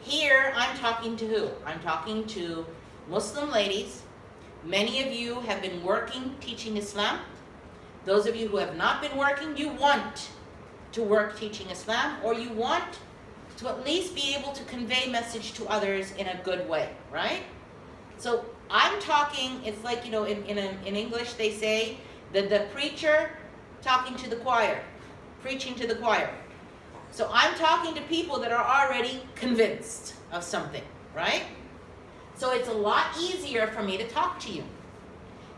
Here, I'm talking to who? I'm talking to Muslim ladies. Many of you have been working, teaching Islam. Those of you who have not been working, you want to work teaching Islam, or you want to at least be able to convey message to others in a good way, right? So I'm talking, it's like, you know, in English they say that the preacher talking to the choir, preaching to the choir. So I'm talking to people that are already convinced of something, right? So it's a lot easier for me to talk to you.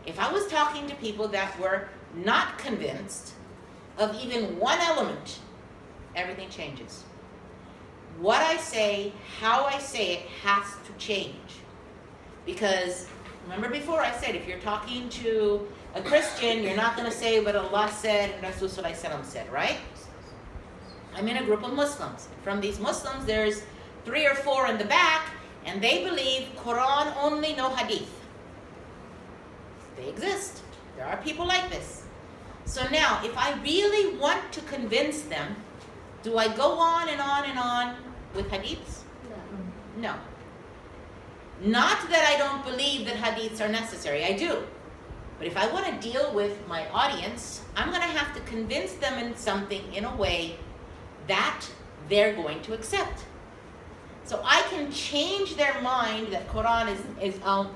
If I was talking to people that were not convinced of even one element, everything changes. What I say, how I say it has to change. Because remember before I said, if you're talking to a Christian, you're not going to say what Allah said and Rasul Sallallahu Alaihi Wasallam said, right? I'm in a group of Muslims. From these Muslims, there's 3 or 4 in the back, and they believe Quran only, no Hadith. They exist. There are people like this. So now, if I really want to convince them, do I go on and on and on with Hadiths? No. Not that I don't believe that Hadiths are necessary. I do. But if I want to deal with my audience, I'm going to have to convince them in something in a way that they're going to accept. So I can change their mind that Quran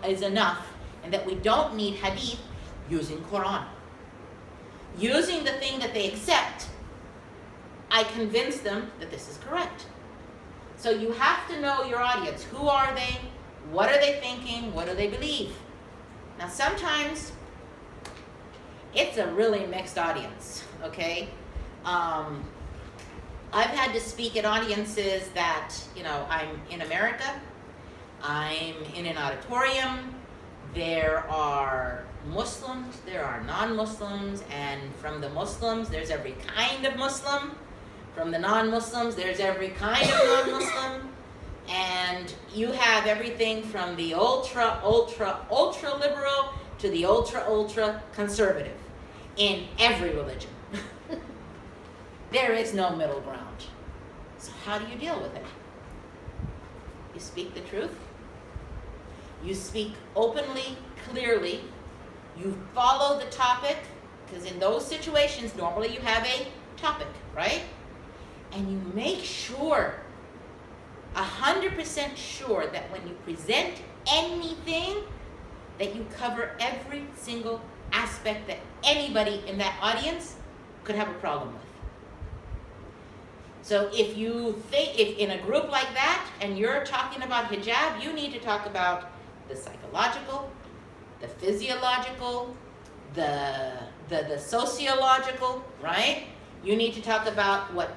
is enough and that we don't need Hadith using Quran. Using the thing that they accept, I convince them that this is correct. So you have to know your audience. Who are they? What are they thinking? What do they believe? Now sometimes it's a really mixed audience, okay? I've had to speak at audiences that, you know, I'm in America, I'm in an auditorium, there are Muslims, there are non-Muslims, and from the Muslims, there's every kind of Muslim. From the non-Muslims, there's every kind of non-Muslim. And you have everything from the ultra liberal to the ultra conservative in every religion. There is no middle ground. So how do you deal with it? You speak the truth. You speak openly, clearly. You follow the topic, because in those situations, normally you have a topic, right? And you make sure, 100% sure, that when you present anything, that you cover every single aspect that anybody in that audience could have a problem with. So if in a group like that, and you're talking about hijab, you need to talk about the psychological, the physiological, the sociological, right? You need to talk about what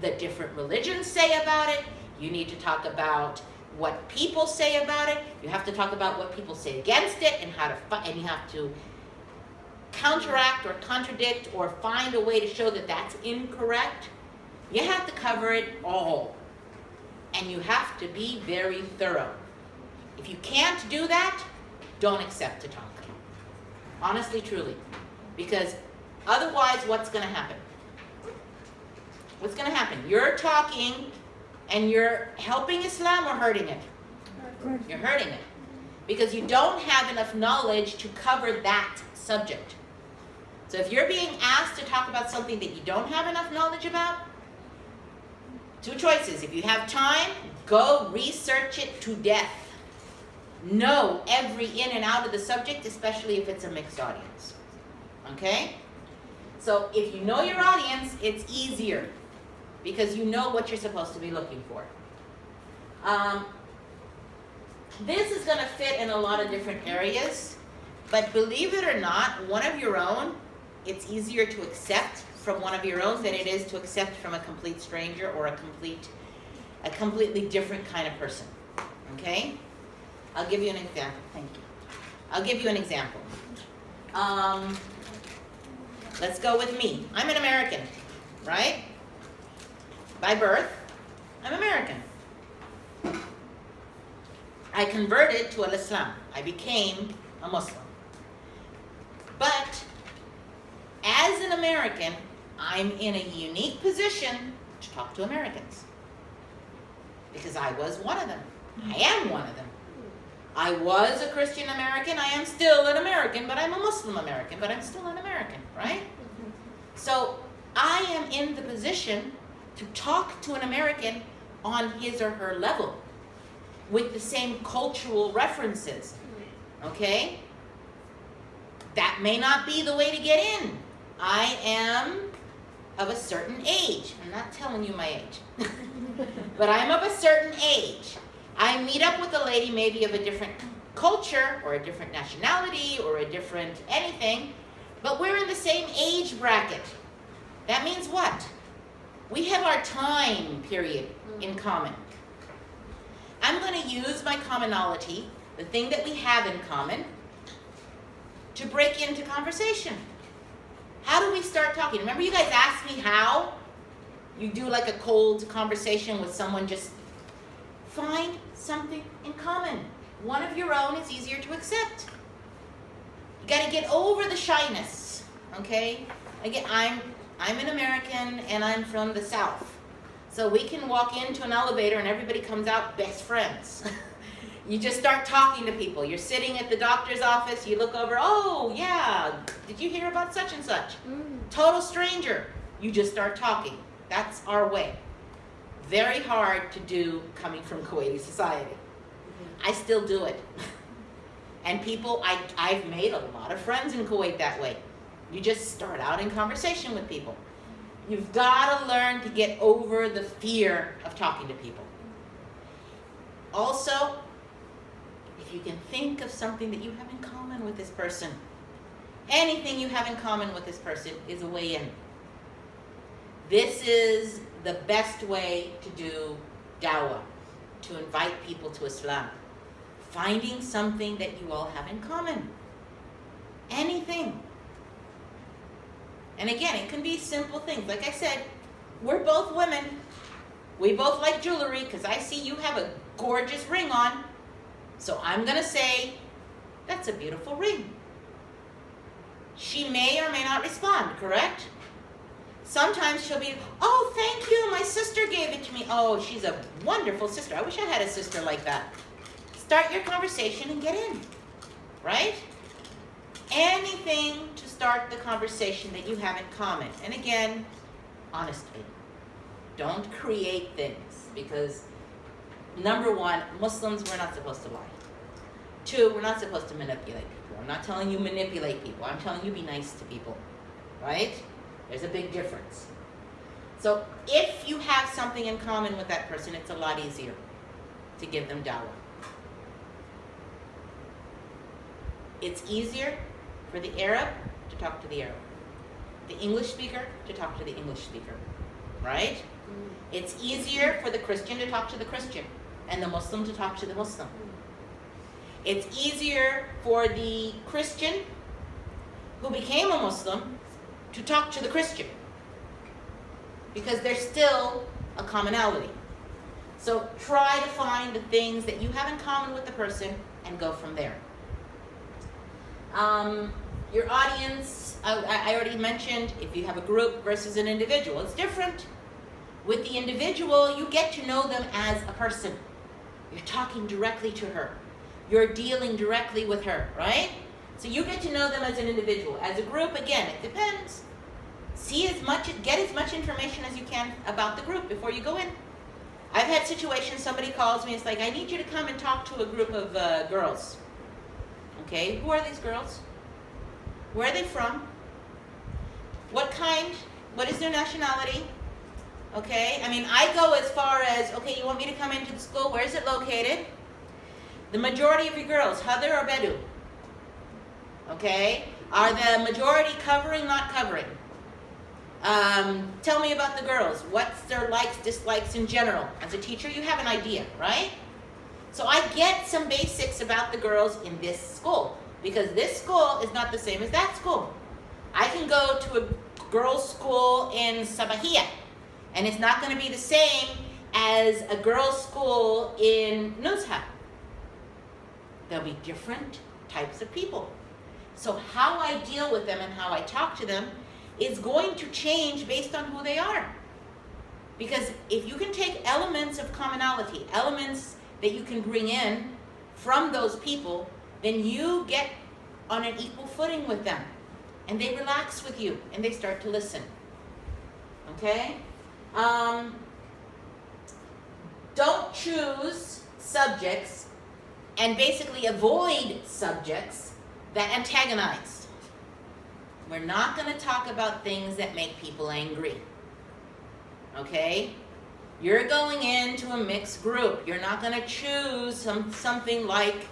the different religions say about it. You need to talk about what people say about it. You have to talk about what people say against it and how to and you have to counteract or contradict or find a way to show that that's incorrect. You have to cover it all. And you have to be very thorough. If you can't do that, don't accept to talk. Honestly, truly. Because otherwise, what's going to happen? What's going to happen? You're talking and you're helping Islam or hurting it? You're hurting it. Because you don't have enough knowledge to cover that subject. So if you're being asked to talk about something that you don't have enough knowledge about, two choices. If you have time, go research it to death. Know every in and out of the subject, especially if it's a mixed audience. Okay? So if you know your audience, it's easier because you know what you're supposed to be looking for. This is going to fit in a lot of different areas, but believe it or not, one of your own, it's easier to accept from one of your own than it is to accept from a complete stranger or a completely different kind of person. Okay? I'll give you an example. Thank you. I'll give you an example. Let's go with me. I'm an American, right? By birth, I'm American. I converted to Islam. I became a Muslim. But as an American, I'm in a unique position to talk to Americans. Because I was one of them. I am one of them. I was a Christian American. I am still an American, but I'm a Muslim American, but I'm still an American, right? So I am in the position to talk to an American on his or her level with the same cultural references, okay? That may not be the way to get in. I am of a certain age. I'm not telling you my age. But I'm of a certain age. I meet up with a lady maybe of a different culture or a different nationality or a different anything, but we're in the same age bracket. That means what? We have our time period in common. I'm going to use my commonality, the thing that we have in common, to break into conversation. How do we start talking? Remember you guys asked me how? You do like a cold conversation with someone, just find something in common. One of your own is easier to accept. You got to get over the shyness, okay? Again, I'm an American and I'm from the South. So we can walk into an elevator and everybody comes out best friends. You just start talking to people. You're sitting at the doctor's office, you look over, oh yeah, did you hear about such and such? Total stranger. You just start talking. That's our way. Very hard to do coming from Kuwaiti society. I still do it. And people, I've made a lot of friends in Kuwait that way. You just start out in conversation with people. You've got to learn to get over the fear of talking to people. Also, if you can think of something that you have in common with this person, anything you have in common with this person is a way in. This is the best way to do dawa, to invite people to Islam. Finding something that you all have in common. Anything. And again, it can be simple things. Like I said, we're both women. We both like jewelry because I see you have a gorgeous ring on. So I'm going to say, that's a beautiful ring. She may or may not respond, correct? Sometimes she'll be, oh, thank you, my sister gave it to me. Oh, she's a wonderful sister. I wish I had a sister like that. Start your conversation and get in, right? Anything to start the conversation that you have in common. And again, honestly, don't create things because, number one, Muslims, we're not supposed to lie. Two, we're not supposed to manipulate people. I'm not telling you manipulate people. I'm telling you be nice to people, right? There's a big difference. So if you have something in common with that person, it's a lot easier to give them dawa. It's easier for the Arab to talk to the Arab, the English speaker to talk to the English speaker, right? It's easier for the Christian to talk to the Christian and the Muslim to talk to the Muslim. It's easier for the Christian who became a Muslim to talk to the Christian because there's still a commonality. So try to find the things that you have in common with the person and go from there. Your audience, I already mentioned, if you have a group versus an individual, it's different. With the individual, you get to know them as a person. You're talking directly to her. You're dealing directly with her, right? So you get to know them as an individual. As a group, again, it depends. Get as much information as you can about the group before you go in. I've had situations, somebody calls me, it's like, I need you to come and talk to a group of girls. Okay, who are these girls? Where are they from? What kind? What is their nationality? Okay, I mean, I go as far as, okay, you want me to come into the school, where is it located? The majority of your girls, Hadar or Bedu? Okay, are the majority covering, not covering? Tell me about the girls. What's their likes, dislikes in general? As a teacher, you have an idea, right? So I get some basics about the girls in this school because this school is not the same as that school. I can go to a girls' school in Sabahia, and it's not going to be the same as a girls' school in Nuzha. There'll be different types of people. So how I deal with them and how I talk to them is going to change based on who they are. Because if you can take elements of commonality, elements that you can bring in from those people, then you get on an equal footing with them. And they relax with you and they start to listen. Okay? Don't choose subjects and basically avoid subjects that antagonize. We're not going to talk about things that make people angry. Okay? You're going into a mixed group. You're not going to choose something like,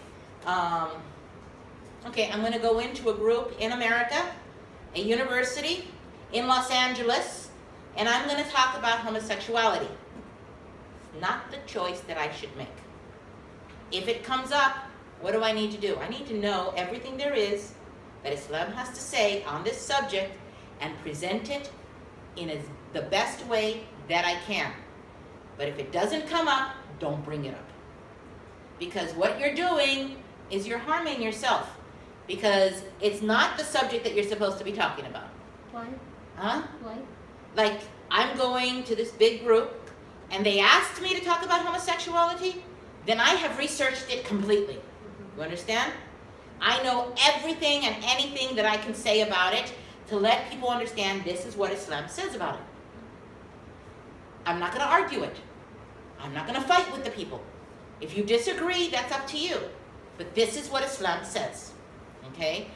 okay, I'm going to go into a group in America, a university in Los Angeles, and I'm going to talk about homosexuality. Not the choice that I should make. If it comes up, what do I need to do? I need to know everything there is that Islam has to say on this subject and present it in the best way that I can. But if it doesn't come up, don't bring it up. Because what you're doing is you're harming yourself. Because it's not the subject that you're supposed to be talking about. Why? Huh? Why? Like, I'm going to this big group, and they asked me to talk about homosexuality, then I have researched it completely. You understand? I know everything and anything that I can say about it to let people understand this is what Islam says about it. I'm not going to argue it. I'm not going to fight with the people. If you disagree, that's up to you. But this is what Islam says. Okay?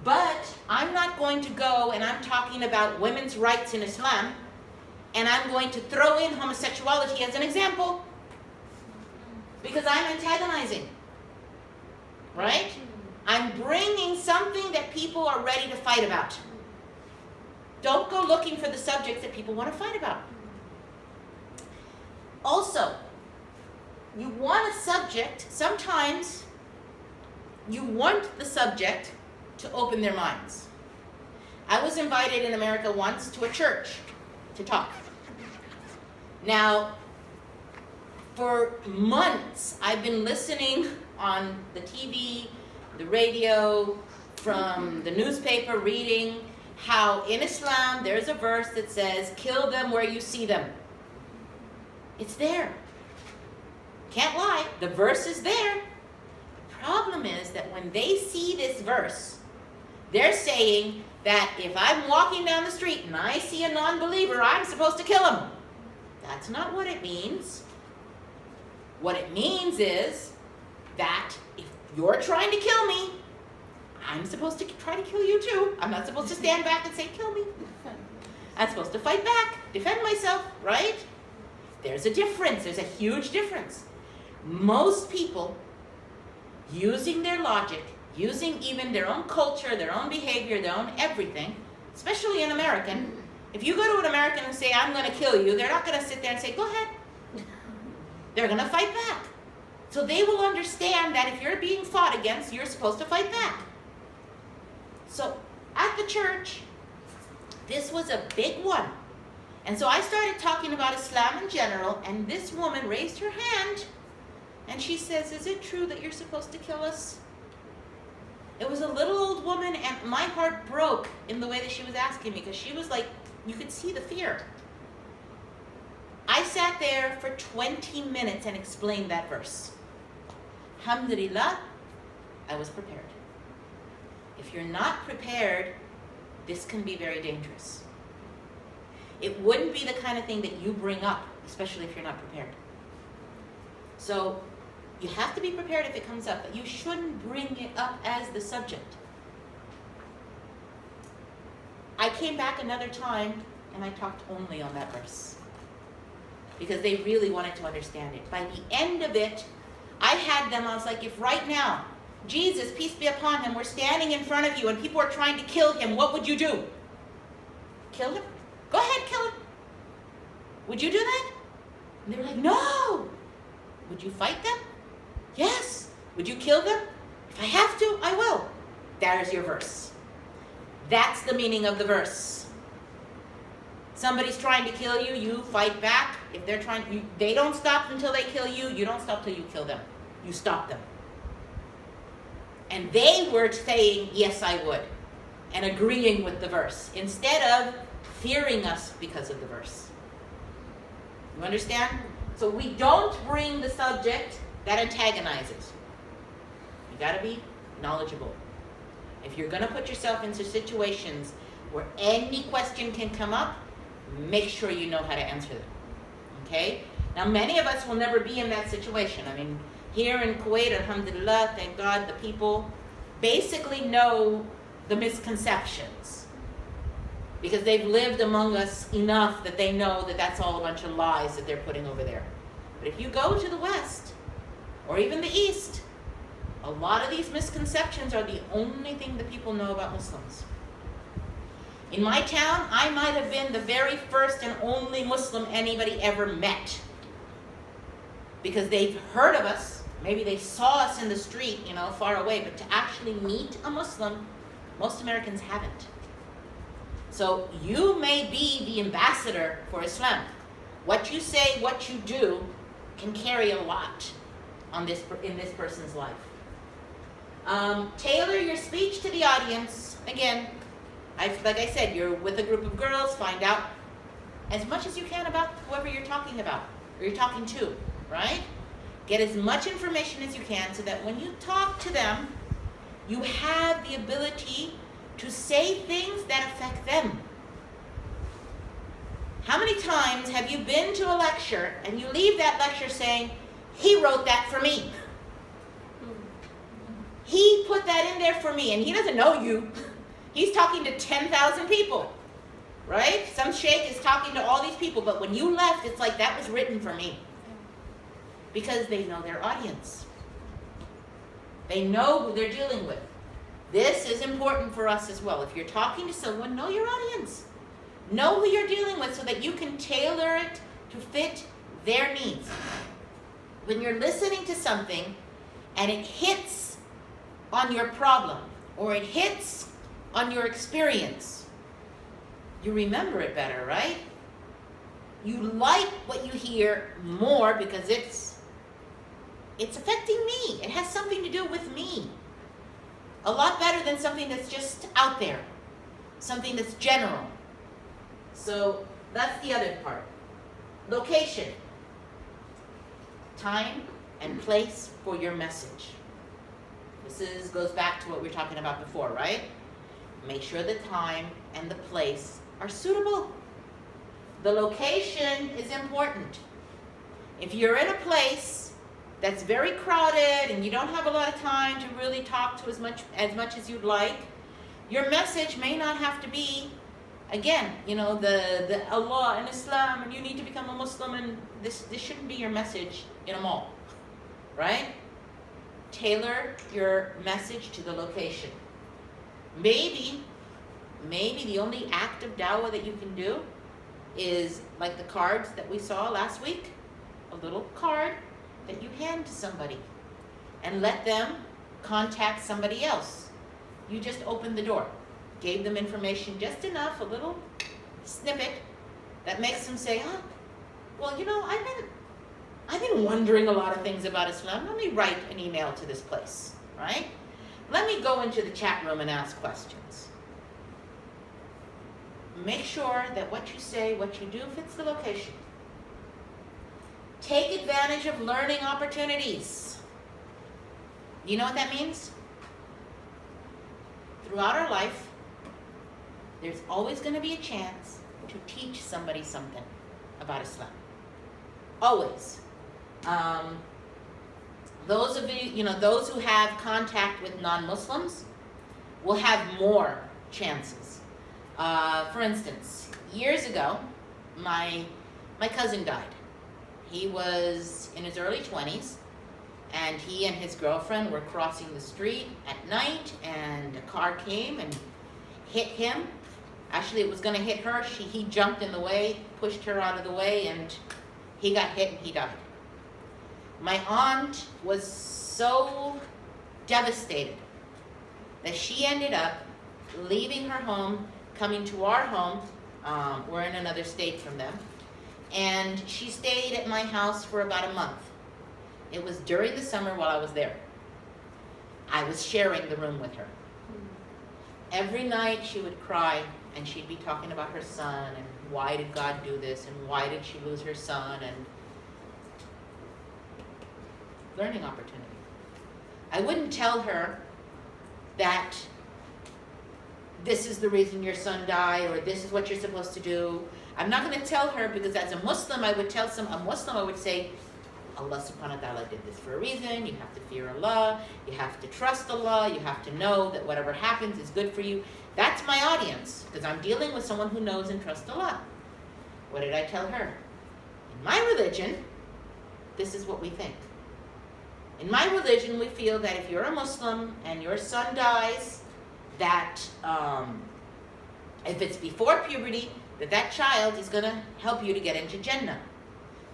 But I'm not going to go and I'm talking about women's rights in Islam and I'm going to throw in homosexuality as an example because I'm antagonizing. Right? I'm bringing something that people are ready to fight about. Don't go looking for the subjects that people want to fight about. Also, you want a subject, sometimes you want the subject to open their minds. I was invited in America once to a church to talk. Now, for months, I've been listening on the TV, the radio, from the newspaper, reading how in Islam there's a verse that says, kill them where you see them. It's there. Can't lie, the verse is there. The problem is that when they see this verse, they're saying that if I'm walking down the street and I see a non-believer, I'm supposed to kill him. That's not what it means. What it means is that if you're trying to kill me, I'm supposed to try to kill you too. I'm not supposed to stand back and say, kill me. I'm supposed to fight back, defend myself, right? There's a difference. There's a huge difference. Most people, using their logic, using even their own culture, their own behavior, their own everything, especially an American, If you go to an American and say, I'm going to kill you, they're not going to sit there and say, go ahead. They're going to fight back. So they will understand that if you're being fought against, you're supposed to fight back. So at the church, this was a big one. And so I started talking about Islam in general, and this woman raised her hand, and she says, is it true that you're supposed to kill us? It was a little old woman, and my heart broke in the way that she was asking me, because she was like, you could see the fear. I sat there for 20 minutes and explained that verse. Alhamdulillah, I was prepared. If you're not prepared, this can be very dangerous. It wouldn't be the kind of thing that you bring up, especially if you're not prepared. So you have to be prepared if it comes up, but you shouldn't bring it up as the subject. I came back another time and I talked only on that verse because they really wanted to understand it. By the end of it, I had them, I was like, if right now, Jesus, peace be upon him, we're standing in front of you and people are trying to kill him, what would you do? Kill him? Go ahead, kill him. Would you do that? And they were like, no. Would you fight them? Yes. Would you kill them? If I have to, I will. There's your verse. That's the meaning of the verse. Somebody's trying to kill you, you fight back. If they're trying, they don't stop until they kill you. You don't stop till you kill them. You stop them. And they were saying, yes, I would, and agreeing with the verse, instead of fearing us because of the verse. You understand? So we don't bring the subject that antagonizes. You got to be knowledgeable. If you're going to put yourself into situations where any question can come up, make sure you know how to answer them. Okay? Now, many of us will never be in that situation. I mean, here in Kuwait, alhamdulillah, thank God, the people basically know the misconceptions because they've lived among us enough that they know that that's all a bunch of lies that they're putting over there. But if you go to the West or even the East, a lot of these misconceptions are the only thing that people know about Muslims. In my town, I might have been the very first and only Muslim anybody ever met. Because they've heard of us, maybe they saw us in the street, far away, but to actually meet a Muslim, most Americans haven't. So you may be the ambassador for Islam. What you say, what you do, can carry a lot in this person's life. Tailor your speech to the audience. Again, like I said, you're with a group of girls, find out as much as you can about whoever you're talking about, or you're talking to, right? Get as much information as you can so that when you talk to them, you have the ability to say things that affect them. How many times have you been to a lecture and you leave that lecture saying, he wrote that for me. He put that in there for me, and he doesn't know you. He's talking to 10,000 people, right? Some sheikh is talking to all these people, but when you left, it's like that was written for me. Because they know their audience. They know who they're dealing with. This is important for us as well. If you're talking to someone, know your audience. Know who you're dealing with so that you can tailor it to fit their needs. When you're listening to something and it hits on your problem or it hits on your experience, you remember it better, right? You like what you hear more because it's affecting me. It has something to do with me. A lot better than something that's just out there, something that's general. So that's the other part. Location. Time and place for your message. This goes back to what we were talking about before, right? Make sure the time and the place are suitable. The location is important. If you're in a place that's very crowded and you don't have a lot of time to really talk to as much as you'd like, your message may not have to be, again, the Allah and Islam and you need to become a Muslim, and this shouldn't be your message in a mall, right? Tailor your message to the location. Maybe maybe the only act of dawa that you can do is like the cards that we saw last week, a little card that you hand to somebody and let them contact somebody else. You just opened the door, gave them information just enough, a little snippet that makes them say, oh, well, you know, I've been wondering a lot of things about Islam. Let me write an email to this place, right? Let me go into the chat room and ask questions. Make sure that what you say, what you do fits the location. Take advantage of learning opportunities. You know what that means? Throughout our life, there's always going to be a chance to teach somebody something about Islam. Always. Those of you, those who have contact with non-Muslims will have more chances. For instance, years ago, my cousin died. He was in his early 20s, and he and his girlfriend were crossing the street at night, and a car came and hit him. Actually, it was going to hit her. He jumped in the way, pushed her out of the way, and he got hit and he died. My aunt was so devastated that she ended up leaving her home, coming to our home. We're in another state from them. And she stayed at my house for about a month. It was during the summer while I was there. I was sharing the room with her. Every night she would cry, and she'd be talking about her son, and why did God do this, and why did she lose her son, and learning opportunity. I wouldn't tell her that this is the reason your son died, or this is what you're supposed to do. I'm not going to tell her, because as a Muslim, I would tell I would say, Allah subhanahu wa ta'ala did this for a reason. You have to fear Allah. You have to trust Allah. You have to know that whatever happens is good for you. That's my audience, because I'm dealing with someone who knows and trusts Allah. What did I tell her? In my religion, this is what we think. In my religion, we feel that if you're a Muslim and your son dies, that if it's before puberty, that child is going to help you to get into Jannah.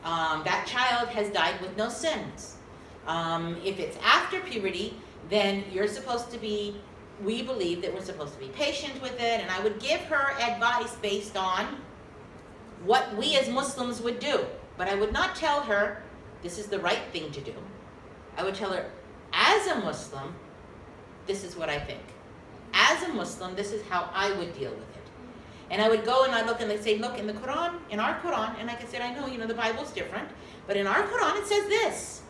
That child has died with no sins. If it's after puberty, then you're supposed to be, we believe that we're supposed to be patient with it, and I would give her advice based on what we as Muslims would do. But I would not tell her this is the right thing to do. I would tell her, as a Muslim, this is what I think. As a Muslim, this is how I would deal with it. And I would go and I'd look and they'd say, look, in the Quran, in our Quran, and like I said, I know, the Bible's different, but in our Quran it says this,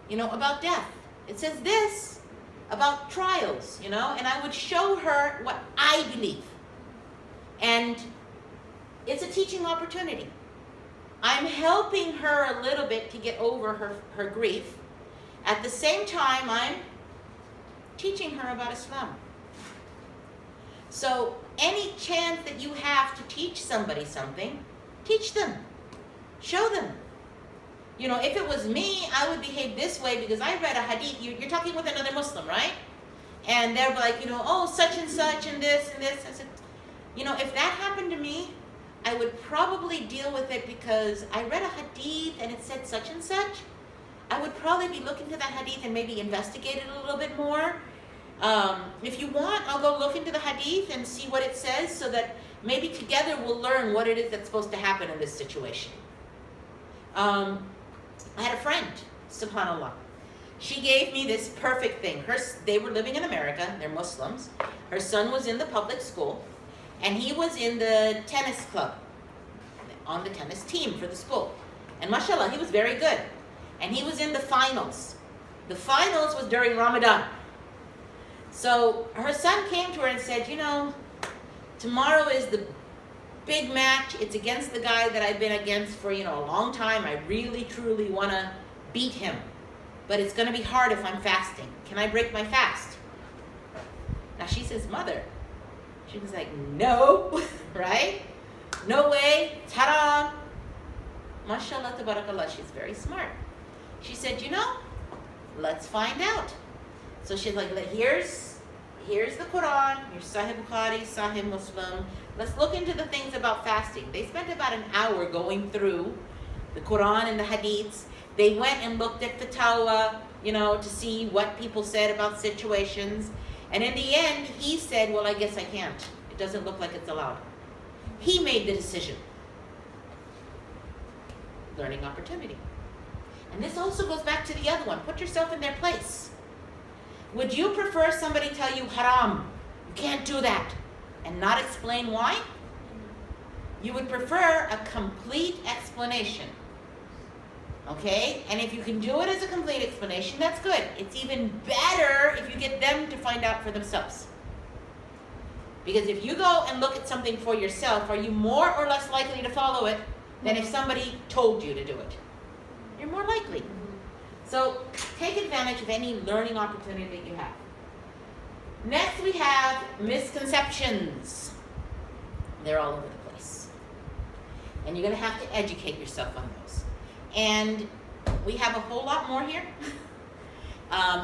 about death. It says this about trials, and I would show her what I believe. And it's a teaching opportunity. I'm helping her a little bit to get over her grief. At the same time, I'm teaching her about Islam. So any chance that you have to teach somebody something, teach them. Show them. If it was me, I would behave this way because I read a hadith. You're talking with another Muslim, right? And they're like, such and such and this and this. I said, if that happened to me, I would probably deal with it because I read a hadith and it said such and such. I would probably be looking to that hadith and maybe investigate it a little bit more. If you want, I'll go look into the hadith and see what it says so that maybe together we'll learn what it is that's supposed to happen in this situation. I had a friend, subhanAllah. She gave me this perfect thing. They were living in America, they're Muslims. Her son was in the public school, and he was in the tennis club, on the tennis team for the school. And mashallah, he was very good. And he was in the finals. The finals was during Ramadan. So her son came to her and said, tomorrow is the big match. It's against the guy that I've been against for, a long time. I really, truly want to beat him. But it's going to be hard if I'm fasting. Can I break my fast? Now she says, mother. She was like, no, right? No way, it's haram. Mashallah, tabarakallah, she's very smart. She said, let's find out. So she's like, here's here's the Quran, here's Sahih Bukhari, Sahih Muslim. Let's look into the things about fasting. They spent about an hour going through the Quran and the Hadiths. They went and looked at Fatawa, to see what people said about situations. And in the end, he said, well, I guess I can't. It doesn't look like it's allowed. He made the decision. Learning opportunity. And this also goes back to the other one. Put yourself in their place. Would you prefer somebody tell you haram, you can't do that, and not explain why? You would prefer a complete explanation. Okay? And if you can do it as a complete explanation, that's good. It's even better if you get them to find out for themselves. Because if you go and look at something for yourself, are you more or less likely to follow it than if somebody told you to do it? You're more likely. So take advantage of any learning opportunity that you have. Next we have misconceptions. They're all over the place. And you're going to have to educate yourself on those. And we have a whole lot more here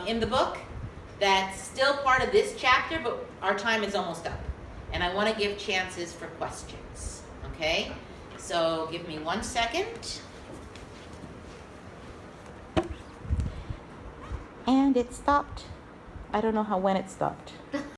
in the book that's still part of this chapter, but our time is almost up. And I want to give chances for questions. Okay? So give me 1 second. And it stopped. I don't know when it stopped.